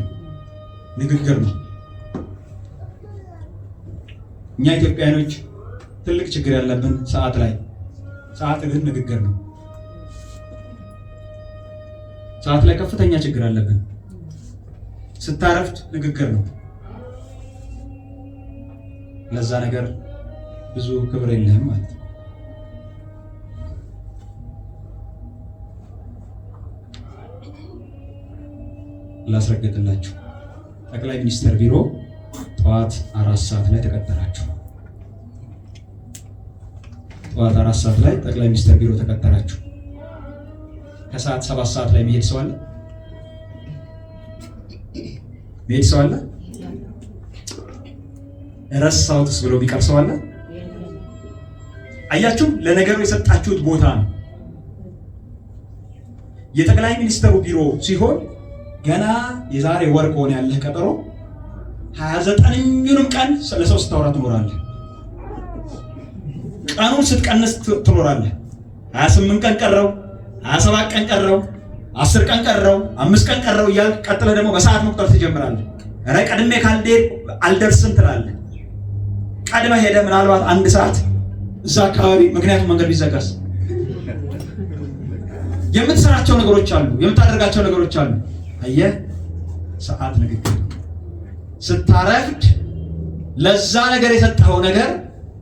ንግግር ነው። እኛ ኢትዮጵያኖች ትልቅ ችግር ያለብን ሰዓት ላይ፣ ሰዓት ግን ንግግር ነው። ሰዓት ላይ ከፍተኛ ችግር አለብን። ስታረፍድ ንግግር ነው። ለዛ ነገር ብዙ ክብር የለህም ማለት ነው። ላስረግጥላችሁ። ጠቅላይ ሚኒስትር ቢሮ ጠዋት 4 ሰዓት ላይ ተቀጠራችሁ። ጠዋት 4 ሰዓት ላይ ጠቅላይ ሚኒስትር ቢሮ ተቀጠራችሁ። ከሰዓት 7 ሰዓት ላይ መሄድ ሰው አለ? መሄድ ሰው አለ? ረሳሁትስ ብሎ ቢቀር ሰው አለ? አያችሁ፣ ለነገሩ የሰጣችሁት ቦታ ነው። የጠቅላይ ሚኒስትሩ ቢሮ ሲሆን ገና የዛሬ ወር ከሆነ ያለህ ቀጠሮ 29ኙንም ቀን ለሰው ስታወራ ትኖራለህ። ቀኑን ስትቀንስ ትኖራለህ። 28 ቀን ቀረው፣ 27 ቀን ቀረው፣ 10 ቀን ቀረው፣ 5 ቀን ቀረው እያልክ ቀጥለህ ደግሞ በሰዓት መቁጠር ትጀምራለህ። ኧረ ቀድሜ ካልሄድኩ አልደርስም ትላለህ። ቀድመህ ሄደህ ምናልባት 1 ሰዓት እዛ አካባቢ፣ ምክንያቱም መንገድ ቢዘጋስ የምትሰራቸው ነገሮች አሉ፣ የምታደርጋቸው ነገሮች አሉ። አየህ፣ ሰዓት ንግግር። ስታረፍድ ለዛ ነገር የሰጠኸው ነገር፣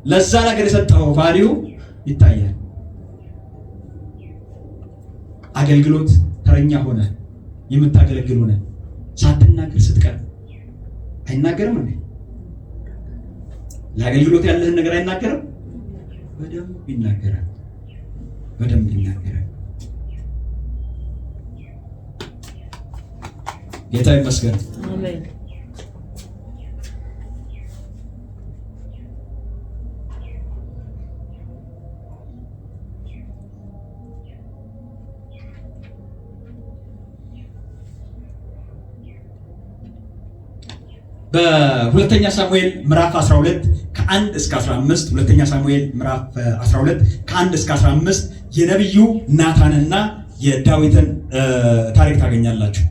ለዛ ነገር የሰጠኸው ቫልዩ ይታያል። አገልግሎት ተረኛ ሆነ የምታገለግል ሆነ ሳትናገር ስትቀር አይናገርም እንዴ? ለአገልግሎት ያለህን ነገር አይናገርም? በደንብ ይናገራል። በደንብ ይናገራል። ጌታ ይመስገን። አሜን። በሁለተኛ ሳሙኤል ምዕራፍ 12 ከ1 እስከ 15 ሁለተኛ ሳሙኤል ምዕራፍ 12 ከ1 እስከ 15 የነብዩ ናታንና የዳዊትን ታሪክ ታገኛላችሁ።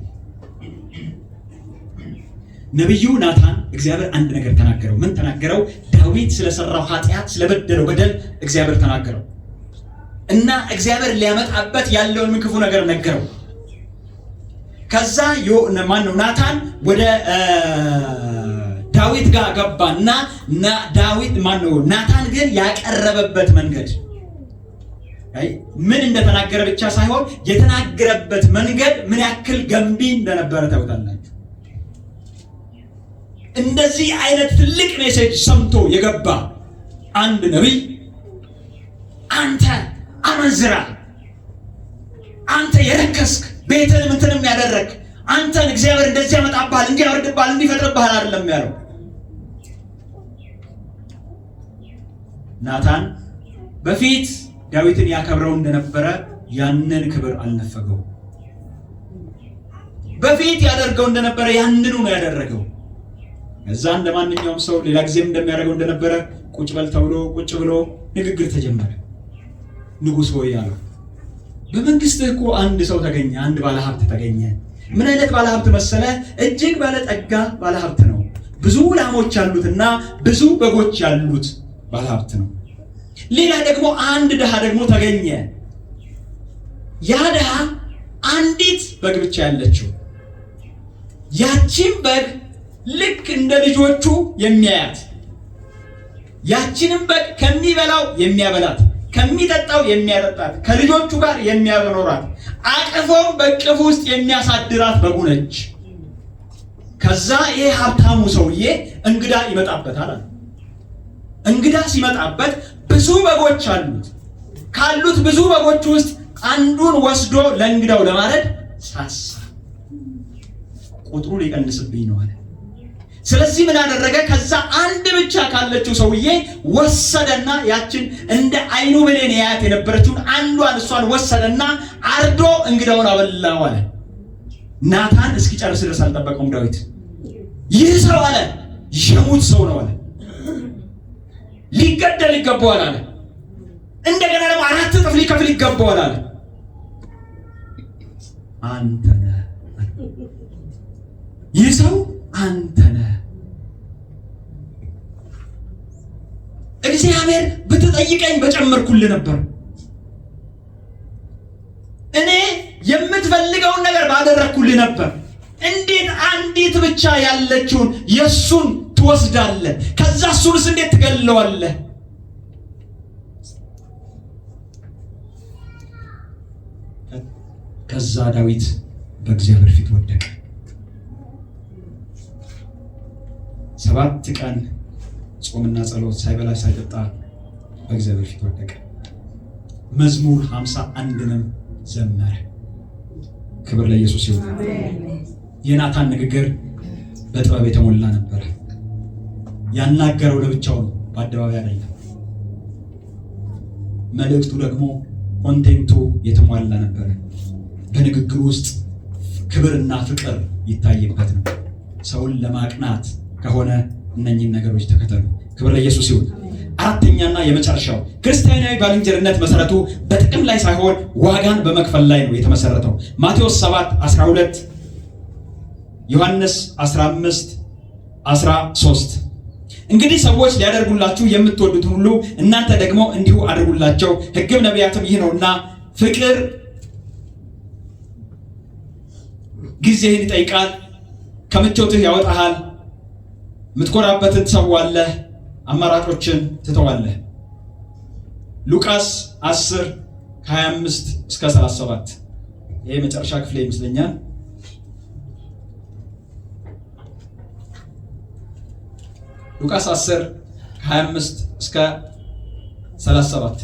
ነብዩ ናታን እግዚአብሔር አንድ ነገር ተናገረው። ምን ተናገረው? ዳዊት ስለሰራው ኃጢአት ስለበደለው በደል እግዚአብሔር ተናገረው እና እግዚአብሔር ሊያመጣበት ያለውን ክፉ ነገር ነገረው። ከዛ ናታን ወደ ዳዊት ጋር ገባና ዳዊት ናታን ግን ያቀረበበት መንገድ ምን እንደተናገረ ብቻ ሳይሆን የተናገረበት መንገድ ምን ያክል ገንቢ እንደነበረ ታውቃላችሁ። እንደዚህ አይነት ትልቅ ሜሴጅ ሰምቶ የገባ አንድ ነቢይ አንተ አመንዝራ፣ አንተ የረከስክ ቤትንም እንትንም ያደረግ አንተን እግዚአብሔር እንደዚህ ያመጣብሃል እንዲያወርድብሃል እንዲፈጥርብሃል አይደለም ያለው። ናታን በፊት ዳዊትን ያከብረው እንደነበረ ያንን ክብር አልነፈገው። በፊት ያደርገው እንደነበረ ያንኑ ነው ያደረገው። እዛ እንደማንኛውም ሰው ሌላ ጊዜም እንደሚያደርገው እንደነበረ ቁጭ በል ተብሎ ቁጭ ብሎ ንግግር ተጀመረ። ንጉሥ ሆይ አለው፣ በመንግስትህ እኮ አንድ ሰው ተገኘ፣ አንድ ባለሀብት ተገኘ። ምን አይነት ባለሀብት መሰለ? እጅግ ባለጠጋ ባለሀብት ነው። ብዙ ላሞች ያሉትና ብዙ በጎች ያሉት ባለሀብት ነው። ሌላ ደግሞ አንድ ድሃ ደግሞ ተገኘ። ያ ድሃ አንዲት በግ ብቻ ያለችው፣ ያቺን በግ ልክ እንደ ልጆቹ የሚያያት፣ ያቺንም በግ ከሚበላው የሚያበላት፣ ከሚጠጣው የሚያጠጣት፣ ከልጆቹ ጋር የሚያኖራት፣ አቅፎም በቅፍ ውስጥ የሚያሳድራት በጉ ነች። ከዛ ይሄ ሀብታሙ ሰውዬ እንግዳ ይመጣበታል። እንግዳ ሲመጣበት ብዙ በጎች አሉት። ካሉት ብዙ በጎች ውስጥ አንዱን ወስዶ ለእንግዳው ለማረድ ሳሳ። ቁጥሩ ሊቀንስብኝ ነው አለ። ስለዚህ ምን አደረገ? ከዛ አንድ ብቻ ካለችው ሰውዬ ወሰደና ያችን እንደ አይኑ ብሌን ያያት የነበረችውን አንዷን እሷን ወሰደና አርዶ እንግዳውን አበላው አለ። ናታን እስኪጨርስ ድረስ አልጠበቀውም ዳዊት። ይህ ሰው አለ የሙት ሰው ነው አለ፣ ሊገደል ይገባዋል አለ። እንደገና ደግሞ 4 እጥፍ ሊከፍል ይገባዋል አለ። አንተ ነህ ይህ ሰው፣ አንተ ነህ። እግዚአብሔር ብትጠይቀኝ በጨመርኩልህ ነበር። እኔ የምትፈልገውን ነገር ባደረግኩልህ ነበር። እንዴት አንዲት ብቻ ያለችውን የሱን ትወስዳለህ? ከዛ እሱንስ እንዴት ትገለዋለህ? ከዛ ዳዊት በእግዚአብሔር ፊት ወደቀ። 7 ቀን ጾምና ጸሎት ሳይበላ ሳይጠጣ በእግዚአብሔር ፊት ወደቀ። መዝሙር 51ንም ዘመረ። ክብር ለኢየሱስ ይሁን። የናታን ንግግር በጥበብ የተሞላ ነበር። ያናገረው ለብቻው ነው፣ በአደባባይ አይደለም። መልእክቱ ደግሞ ኮንቴንቱ የተሟላ ነበር። በንግግሩ ውስጥ ክብርና ፍቅር ይታይበት ነው። ሰውን ለማቅናት ከሆነ እነኚህን ነገሮች ተከተሉ። ክብር ለኢየሱስ ይሁን። አራተኛና የመጨረሻው ክርስቲያናዊ ባልንጀርነት መሰረቱ በጥቅም ላይ ሳይሆን ዋጋን በመክፈል ላይ ነው የተመሰረተው። ማቴዎስ 7:12፣ ዮሐንስ 15:13 እንግዲህ ሰዎች ሊያደርጉላችሁ የምትወዱትን ሁሉ እናንተ ደግሞ እንዲሁ አድርጉላቸው፣ ሕግም ነቢያትም ይህ ነውና፣ ፍቅር ጊዜህን ይጠይቃል፣ ከምቾትህ ያወጣሃል፣ የምትኮራበትን ትሰዋለህ፣ አማራጮችን ትተዋለህ። ሉቃስ 10:25-37 ይሄ መጨረሻ ክፍል ይመስለኛል። ሉቃስ 10:25-37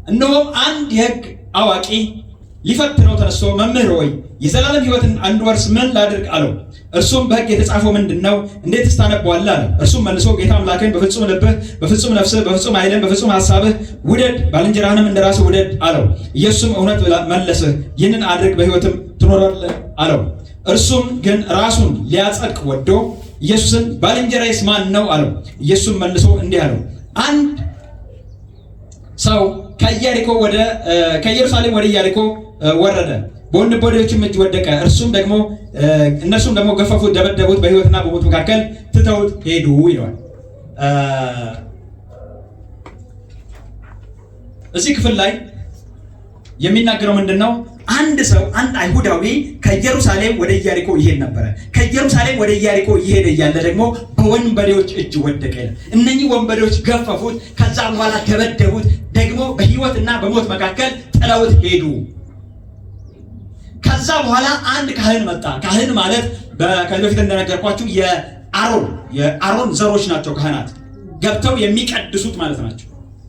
እነሆም አንድ የሕግ አዋቂ ሊፈትነው ተነስቶ መምህር ሆይ የዘላለም ሕይወትን እንድወርስ ምን ላድርግ አለው። እርሱም በሕግ የተጻፈው ምንድነው? እንዴትስ ታነበዋለህ አለው። እርሱም መልሶ ጌታ አምላክህን በፍጹም ልብህ፣ በፍጹም ነፍስህ፣ በፍጹም ኃይልህ፣ በፍጹም ሐሳብህ ውደድ፣ ባልንጀራህንም እንደራስህ ውደድ አለው። ኢየሱስም እውነት መለስህ፣ ይህንን አድርግ በሕይወትም ትኖራለህ አለው። እርሱም ግን ራሱን ሊያጸድቅ ወዶ ኢየሱስን ባልንጀራዬስ ማን ነው አለው። ኢየሱስም መልሶ እንዲህ አለው፣ አንድ ሰው ከኢየሩሳሌም ወደ ኢያሪኮ ወረደ፣ በወንበዴዎችም እጅ ወደቀ። እነርሱም ደግሞ ገፈፉት፣ ደበደቡት፣ በሕይወትና በሞት መካከል ትተውት ሄዱ ይለዋል። እዚህ ክፍል ላይ የሚናገረው ምንድነው? አንድ አይሁዳዊ ከኢየሩሳሌም ወደ ኢያሪኮ ይሄድ ነበረ። ከኢየሩሳሌም ወደ ኢያሪኮ ይሄድ እያለ ደግሞ በወንበዴዎች እጅ ወደቀ። እነኚህ ወንበዴዎች ገፈፉት፣ ከዛ በኋላ ደበደቡት፣ ደግሞ በሕይወትና በሞት መካከል ጥለውት ሄዱ። ከዛ በኋላ አንድ ካህን መጣ። ካህን ማለት ከዚህ በፊት እንደነገርኳችሁ የአሮን ዘሮች ናቸው። ካህናት ገብተው የሚቀድሱት ማለት ናቸው።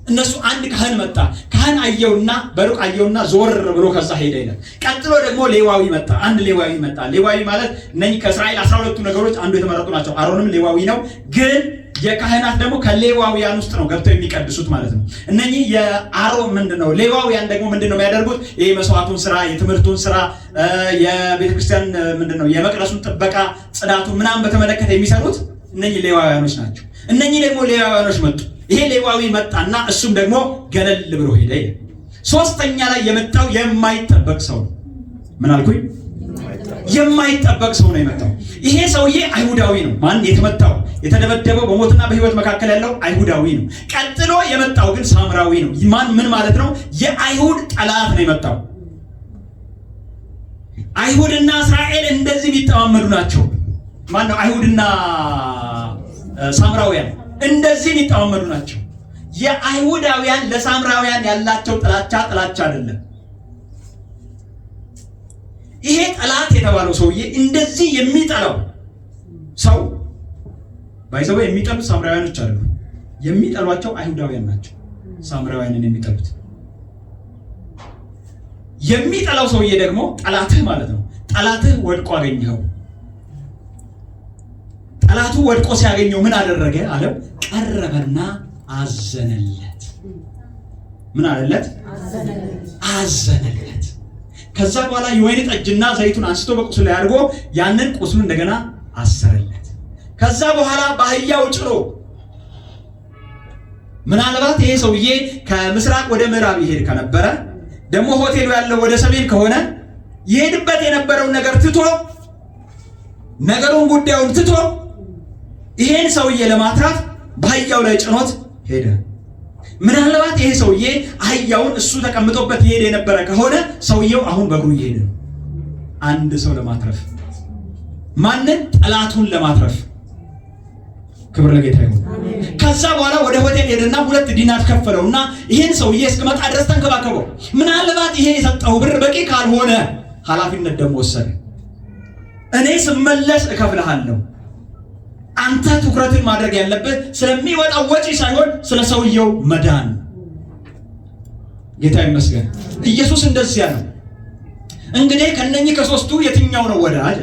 እነሱ አንድ ካህን መጣ። ካህን አየውና በሩቅ አየውና ዞር ብሎ ከዛ ሄደ ይላል። ቀጥሎ ደግሞ ሌዋዊ መጣ። አንድ ሌዋዊ መጣ። ሌዋዊ ማለት እነኚህ ከእስራኤል 12ቱ ነገሮች አንዱ የተመረጡ ናቸው። አሮንም ሌዋዊ ነው። ግን የካህናት ደግሞ ከሌዋውያን ውስጥ ነው ገብተው የሚቀድሱት ማለት ነው። እነኚህ የአሮን ምንድነው? ሌዋውያን ደግሞ ምንድነው የሚያደርጉት? ይሄ መስዋዕቱን ስራ፣ የትምህርቱን ስራ፣ የቤተክርስቲያን ምንድነው የመቅደሱን ጥበቃ፣ ጽዳቱን ምናምን በተመለከተ የሚሰሩት እነኚህ ሌዋውያኖች ናቸው። እነኚህ ደግሞ ሌዋውያኖች መጡ። ይሄ ሌዋዊ መጣና እሱም ደግሞ ገለል ብሎ ሄደ። ሶስተኛ ላይ የመጣው የማይጠበቅ ሰው ነው። ምን አልኩኝ? የማይጠበቅ ሰው ነው የመጣው። ይሄ ሰውዬ አይሁዳዊ ነው። ማን የተመታው? የተደበደበው በሞትና በሕይወት መካከል ያለው አይሁዳዊ ነው። ቀጥሎ የመጣው ግን ሳምራዊ ነው። ምን ማለት ነው? የአይሁድ ጠላት ነው የመጣው። አይሁድና እስራኤል እንደዚህ የሚተማመዱ ናቸው። ማን ነው? አይሁድና ሳምራውያን እንደዚህ የሚተማመዱ ናቸው። የአይሁዳውያን ለሳምራውያን ያላቸው ጥላቻ አይደለም። ይሄ ጠላት የተባለው ሰውዬ እንደዚህ የሚጠላው ሰው ባይሰው የሚጠሉት ሳምራውያኖች አሉ። የሚጠሏቸው አይሁዳውያን ናቸው። ሳምራውያንን የሚጠሉት የሚጠላው ሰውዬ ደግሞ ጠላትህ ማለት ነው። ጠላትህ ወድቆ አገኘኸው። ጠላቱ ወድቆ ሲያገኘው ምን አደረገ አለው? ቀረበና አዘነለት። ምን አለለት? አዘነለት። ከዛ በኋላ የወይን ጠጅና ዘይቱን አንስቶ በቁስሉ ላይ አድርጎ ያንን ቁስሉ እንደገና አሰረለት። ከዛ በኋላ በአህያው ጭሮ ምናልባት ይሄ ሰውዬ ከምስራቅ ወደ ምዕራብ ይሄድ ከነበረ ደግሞ ሆቴሉ ያለው ወደ ሰሜን ከሆነ ይሄድበት የነበረውን ነገር ትቶ ጉዳዩን ትቶ ይሄን ሰውዬ ለማትረፍ በአህያው ላይ ጭኖት ሄደ። ምናልባት ይሄ ሰውዬ አህያውን እሱ ተቀምጦበት ይሄድ የነበረ ከሆነ ሰውዬው አሁን በእግሩ ይሄድ ነው። አንድ ሰው ለማትረፍ ማንን? ጠላቱን ለማትረፍ። ክብር ለጌታ ይሁን። ከዛ በኋላ ወደ ሆቴል ሄደና 2 ዲናር ከፈለውና ይሄን ሰውዬ እስከመጣ ድረስ ተንከባከበው። ምናልባት ይሄ የሰጠው ብር በቂ ካልሆነ ኃላፊነት ደግሞ ወሰደ። እኔ ስመለስ እከፍልሃለሁ። አንተ ትኩረትን ማድረግ ያለብህ ስለሚወጣው ወጪ ሳይሆን ስለ ሰውየው መዳን። ጌታ ይመስገን። ኢየሱስ እንደዚያ ነው። እንግዲህ ከነኚህ ከሶስቱ የትኛው ነው ወዳጅ?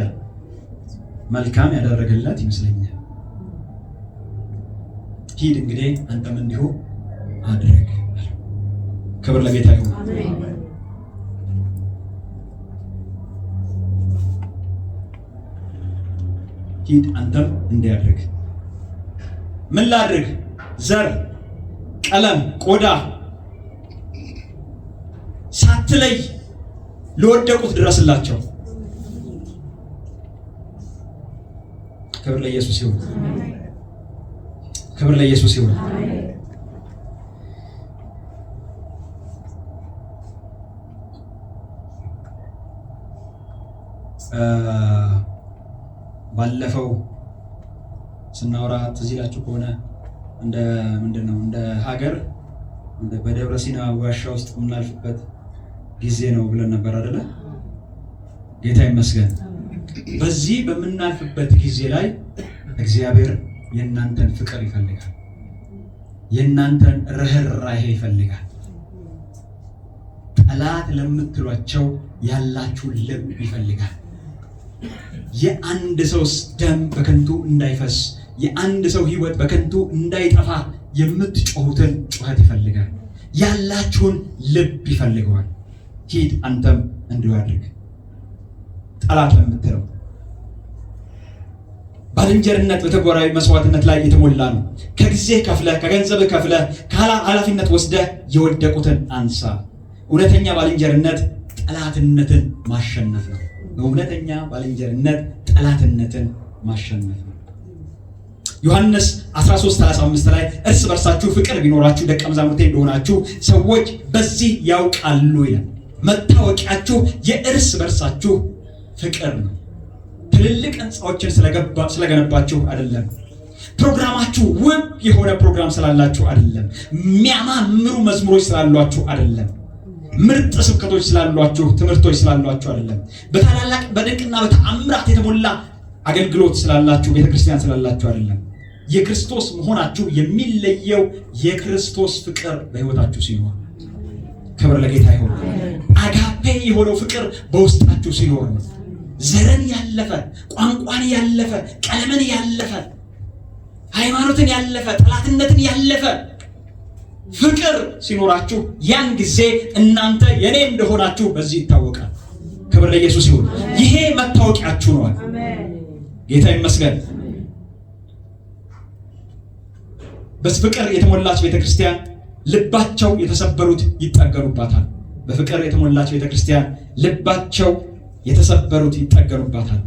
መልካም ያደረገለት ይመስለኛል። ሂድ እንግዲህ አንተም እንዲሁ አድርግ። ክብር ለጌታ ይሁን። ሂድ አንተም እንዲያድርግ። ምን ላድርግ? ዘር፣ ቀለም፣ ቆዳ ሳትለይ ለወደቁት ድረስላቸው። ክብር ለኢየሱስ ይሁን። ክብር ለኢየሱስ ይሁን። ባለፈው ስናወራ ትዝ ይላችሁ ከሆነ እንደ ሀገር በደብረ ሲና ዋሻ ውስጥ የምናልፍበት ጊዜ ነው ብለን ነበር አይደለ? ጌታ ይመስገን። በዚህ በምናልፍበት ጊዜ ላይ እግዚአብሔር የእናንተን ፍቅር ይፈልጋል። የእናንተን ርህራሄ ይፈልጋል። ጠላት ለምትሏቸው ያላችሁ ልብ ይፈልጋል። የአንድ ሰው ደም በከንቱ እንዳይፈስ፣ የአንድ ሰው ሕይወት በከንቱ እንዳይጠፋ የምትጮሁትን ጩኸት ይፈልጋል። ያላችሁን ልብ ይፈልገዋል። ሂድ አንተም እንዲሁ አድርግ። ጠላት ለምትለው ባልንጀርነት በተግባራዊ መስዋዕትነት ላይ የተሞላ ነው። ከጊዜ ከፍለ፣ ከገንዘብ ከፍለ፣ ከኃላፊነት ወስደ የወደቁትን አንሳ። እውነተኛ ባልንጀርነት ጠላትነትን ማሸነፍ ነው። እውነተኛ ባልንጀርነት ጠላትነትን ማሸነፍ ነው። ዮሐንስ 13:35 ላይ እርስ በርሳችሁ ፍቅር ቢኖራችሁ ደቀ መዛሙርቴ እንደሆናችሁ ሰዎች በዚህ ያውቃሉ ይላል። መታወቂያችሁ የእርስ በርሳችሁ ፍቅር ነው። ትልልቅ ህንፃዎችን ስለገነባችሁ አይደለም። ፕሮግራማችሁ ውብ የሆነ ፕሮግራም ስላላችሁ አይደለም። የሚያማምሩ መዝሙሮች ስላሏችሁ አይደለም። ምርጥ ስብከቶች ስላሏችሁ፣ ትምህርቶች ስላሏችሁ አይደለም። በታላላቅ በድንቅና በተአምራት የተሞላ አገልግሎት ስላላችሁ፣ ቤተክርስቲያን ስላላችሁ አይደለም። የክርስቶስ መሆናችሁ የሚለየው የክርስቶስ ፍቅር በህይወታችሁ ሲኖር፣ ክብር ለጌታ ይሁን። አጋፔ የሆነው ፍቅር በውስጣችሁ ሲኖር ነው። ዘርን ያለፈ፣ ቋንቋን ያለፈ፣ ቀለምን ያለፈ፣ ሃይማኖትን ያለፈ፣ ጠላትነትን ያለፈ ፍቅር ሲኖራችሁ ያን ጊዜ እናንተ የኔ እንደሆናችሁ በዚህ ይታወቃል። ክብር ለኢየሱስ ይሁን። ይሄ መታወቂያችሁ ነው። ጌታ ይመስገን። በፍቅር የተሞላች ቤተክርስቲያን ልባቸው የተሰበሩት ይጠገኑባታል። በፍቅር የተሞላች ቤተክርስቲያን ልባቸው የተሰበሩት ይጠገኑባታል።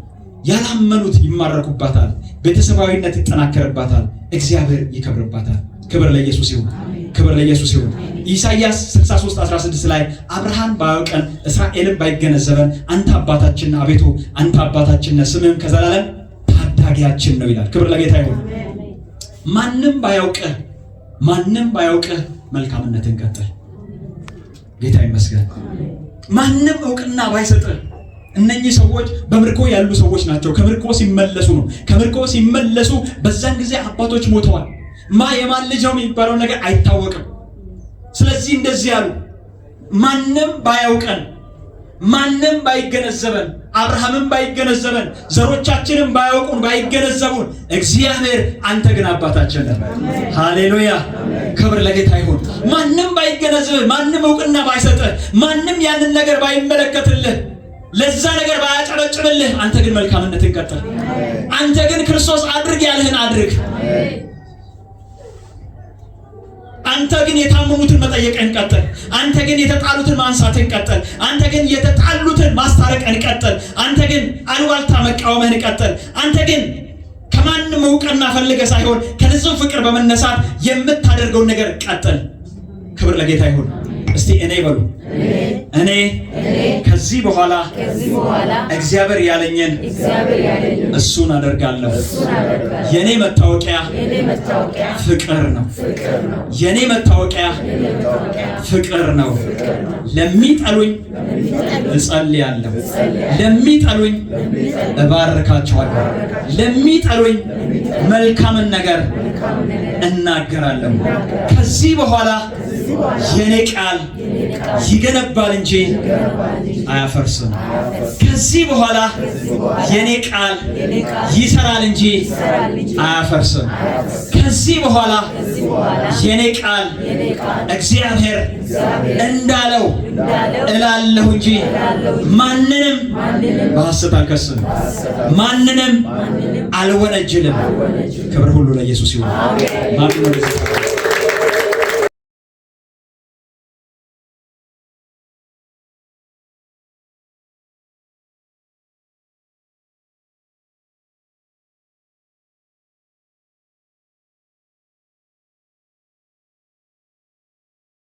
ያላመኑት ይማረኩባታል። ቤተሰባዊነት ይጠናከርባታል። እግዚአብሔር ይከብርባታል። ክብር ለኢየሱስ ይሁን። ክብር ለኢየሱስ ይሁን። ኢሳይያስ 63:16 ላይ አብርሃም ባያውቀን እስራኤልን ባይገነዘበን አንተ አባታችን አቤቱ አንተ አባታችን ነህ፣ ስምህም ከዘላለም ታዳጊያችን ነው ይላል። ክብር ለጌታ ይሁን። ማንም ባያውቅህ መልካምነትን ቀጥል። ጌታ ይመስገን። ማንም እውቅና ባይሰጥህ፣ እነኚህ ሰዎች በምርኮ ያሉ ሰዎች ናቸው። ከምርኮ ሲመለሱ ነው። ከምርኮ ሲመለሱ በዛን ጊዜ አባቶች ሞተዋል። የማን ልጅ ነው የሚባለው ነገር አይታወቅም። ስለዚህ እንደዚህ ያሉ ማንም ባያውቀን፣ ማንም ባይገነዘበን፣ አብርሃምም ባይገነዘበን፣ ዘሮቻችንም ባያውቁን ባይገነዘቡን፣ እግዚአብሔር አንተ ግን አባታችን ነህ። ሃሌሉያ! ክብር ለጌታ ይሁን። ማንም ባይገነዘብህ፣ ማንም እውቅና ባይሰጥህ፣ ማንም ያንን ነገር ባይመለከትልህ፣ ለዛ ነገር ባያጨበጭብልህ፣ አንተ ግን መልካምነትን ቀጥል። አንተ ግን ክርስቶስ አድርግ ያልህን አድርግ። አንተ ግን የታመሙትን መጠየቅን ቀጥል። አንተ ግን የተጣሉትን ማንሳትን ቀጥል። አንተ ግን የተጣሉትን ማስታረቅን ቀጥል። አንተ ግን አሉባልታ መቃወምህን ቀጥል። አንተ ግን ከማንም እውቅና ፈልገህ ሳይሆን ከንጹህ ፍቅር በመነሳት የምታደርገውን ነገር ቀጥል። ክብር ለጌታ ይሁን። እስቲ እኔ በሉ። እኔ ከዚህ በኋላ እግዚአብሔር ያለኝን እሱን አደርጋለሁ። የኔ መታወቂያ ፍቅር ነው። የኔ መታወቂያ ፍቅር ነው። ለሚጠሉኝ እጸልያለሁ፣ ለሚጠሉኝ እባርካቸዋለሁ፣ ለሚጠሉኝ መልካምን ነገር እናገራለሁ። ከዚህ በኋላ የኔ ቃል ይገነባል እንጂ አያፈርስም። ከዚህ በኋላ የኔ ቃል ይሰራል እንጂ አያፈርስም። ከዚህ በኋላ የኔ ቃል እግዚአብሔር እንዳለው እላለሁ እንጂ ማንንም በሐሰት አልከስም፣ ማንንም አልወነጅልም። ክብር ሁሉ ለኢየሱስ ይሁን።